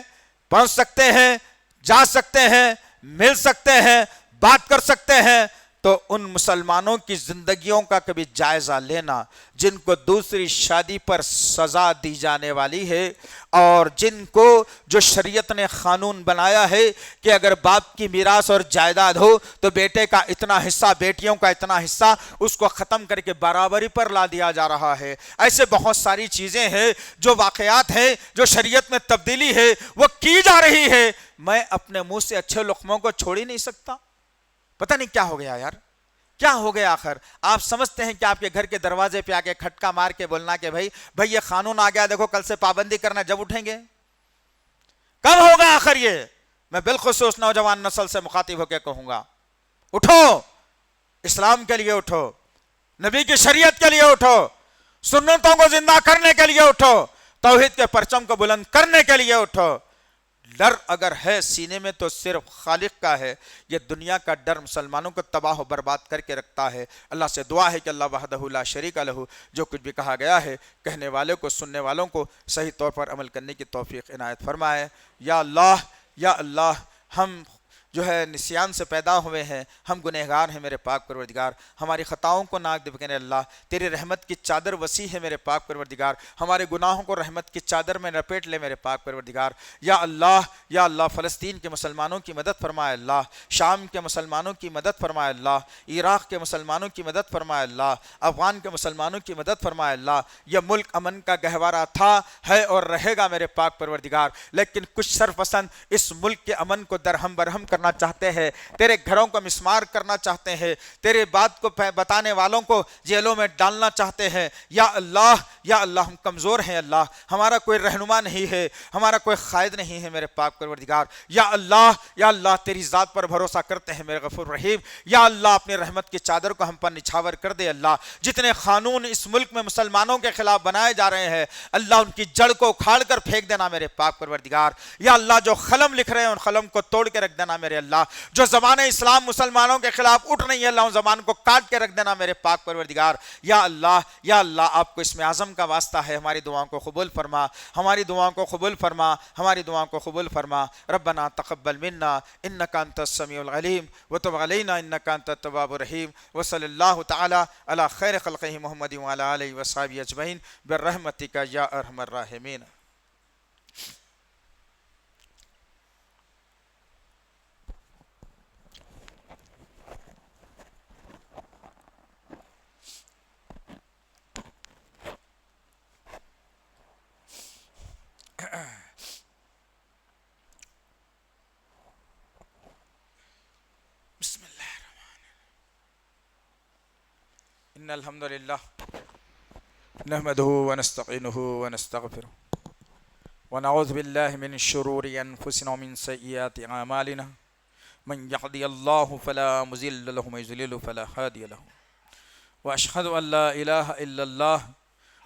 پہنچ سکتے ہیں, جا سکتے ہیں, مل سکتے ہیں, بات کر سکتے ہیں, تو ان مسلمانوں کی زندگیوں کا کبھی جائزہ لینا جن کو دوسری شادی پر سزا دی جانے والی ہے, اور جن کو جو شریعت نے قانون بنایا ہے کہ اگر باپ کی میراث اور جائیداد ہو تو بیٹے کا اتنا حصہ, بیٹیوں کا اتنا حصہ, اس کو ختم کر کے برابری پر لا دیا جا رہا ہے. ایسے بہت ساری چیزیں ہیں جو واقعات ہیں, جو شریعت میں تبدیلی ہے وہ کی جا رہی ہے. میں اپنے منہ سے اچھے لقموں کو چھوڑ ہی نہیں سکتا. پتہ نہیں کیا ہو گیا یار, کیا ہو گیا آخر. آپ سمجھتے ہیں کہ آپ کے گھر کے دروازے پہ آ کے کھٹکا مار کے بولنا کہ بھائی یہ قانون آ گیا, دیکھو کل سے پابندی کرنا, جب اٹھیں گے کب ہوگا آخر یہ؟ میں بالخصوص نوجوان نسل سے مخاطب ہو کے کہوں گا, اٹھو, اسلام کے لیے اٹھو, نبی کی شریعت کے لیے اٹھو, سنتوں کو زندہ کرنے کے لیے اٹھو, توحید کے پرچم کو بلند کرنے کے لیے اٹھو. ڈر اگر ہے سینے میں تو صرف خالق کا ہے. یہ دنیا کا ڈر مسلمانوں کو تباہ و برباد کر کے رکھتا ہے. اللہ سے دعا ہے کہ اللہ وحدہ لا شریک لہ جو کچھ بھی کہا گیا ہے کہنے والے کو, سننے والوں کو صحیح طور پر عمل کرنے کی توفیق عنایت فرمائے. یا اللہ, یا اللہ, ہم جو ہے نسیان سے پیدا ہوئے ہیں، ہم گنہگار ہیں میرے پاک پروردگار، ہماری خطاؤں کو ناک دے بکنے اللہ، تیری رحمت کی چادر وسیع ہے میرے پاک پروردگار، ہمارے گناہوں کو رحمت کی چادر میں لپیٹ لے میرے پاک پروردگار۔ یا اللہ فلسطین کے مسلمانوں کی مدد فرمائے اللہ، شام کے مسلمانوں کی مدد فرمائے اللہ، عراق کے مسلمانوں کی مدد فرمائے اللہ، افغان کے مسلمانوں کی مدد فرمائے اللہ۔ یہ ملک امن کا گہوارہ تھا، ہے اور رہے گا میرے پاک پروردگار، لیکن کچھ سرپسند اس ملک کے امن کو درہم برہم کرنا چاہتے ہیں، تیرے گھروں کو مسمار کرنا چاہتے ہیں، تیرے بات کو بتانے والوں کو جیلوں میں ڈالنا چاہتے ہیں۔ یا اللہ ہم کمزور ہیں اللہ، ہمارا کوئی رہنما نہیں ہے، ہمارا کوئی قائد نہیں ہے میرے پاک پروردگار۔ یا اللہ تیری ذات پر بھروسہ کرتے ہیں میرے غفور رحیم۔ یا اللہ اپنی رحمت کی چادر کو ہم پر نچھاور کر دے اللہ، جتنے قانون اس ملک میں مسلمانوں کے خلاف بنائے جا رہے ہیں اللہ ان کی جڑ کو اکھاڑ کر پھینک دینا میرے پاک پروردگار۔ یا اللہ جو قلم لکھ رہے ہیں ان قلم کو توڑ کے رکھ دینا میرے اللہ، جو زبان اسلام مسلمانوں کے خلاف اٹھ رہی ہے اللہ ان زبان کو کاٹ کے رکھ دینا میرے پاک پروردگار۔ یا اللہ آپ کو اسم اعظم کا واسطہ ہے، ہماری دعاؤں کو قبول فرما، ہماری دعاؤں کو قبول فرما، ہماری دعاؤں کو قبول فرما۔ ربنا تقبل منا انک انت السمیع العلیم وتب علینا انک انت التواب الرحیم، وصلی اللہ تعالی علی خیر خلقہ محمد وعلی آلہ وصحبہ اجمعین برحمتک یا ارحم الراحمین۔ بسم اللہ الرحمن الرحیم، ان الحمد للہ نحمده ونستعینه ونستغفره ونعوذ باللہ من شرور انفسنا ومن سیئات اعمالنا، من یهدی اللہ فلا مضل له ومن یضلل فلا هادی له، واشهد ان لا الہ الا اللہ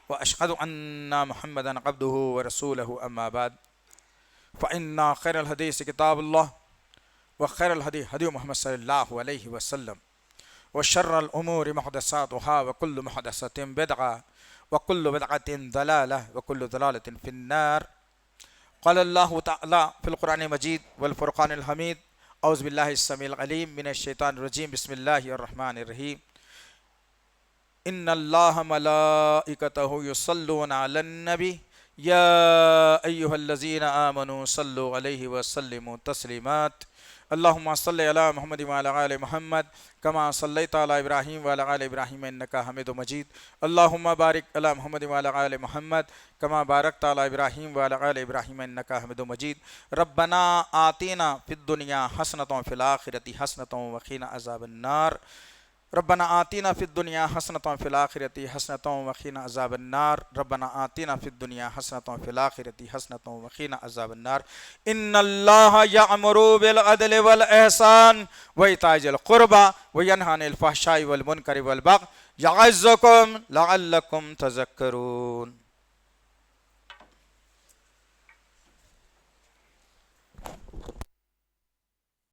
واشهد ان محمدا عبده ورسوله، اما بعد فان خیر الحدیث کتاب اللہ وخیر الہدی ہدی محمد صلی اللہ علیہ وسلم، وشر الامور محدثاتها وكل محدثة بدعة وكل بدعة ضلالة وكل ضلالة في النار۔ قال الله تعالى في القرآن المجيد والفرقان الحميد، اعوذ بالله السميع العليم من الشيطان الرجيم، بسم الله الرحمن الرحيم، ان الله ملائكته يصلون على النبي يا أيها الذين آمنوا صلوا عليه وسلموا تسليمات، اللهم صل على محمد وعلى آل محمد كما صليت على إبراهيم وعلى آل إبراهيم إنك حميد مجيد، اللهم بارك على محمد وعلى آل محمد كما باركت على إبراهيم وعلى آل إبراهيم إنك حميد مجيد، ربنا آتنا في الدنيا حسنة وفي الآخرة حسنة وقنا عذاب النار، ربنا آتنا في الدنيا حسنة وفي الآخرة حسنة وقنا عذاب النار، ربنا آتنا في الدنيا حسنة وفي الآخرة حسنة وقنا عذاب النار۔ إن الله يأمر بالعدل والإحسان وإيتاء ذي القربى وينهى عن الفحشاء والمنكر والبغي يعظكم لعلكم تذكرون۔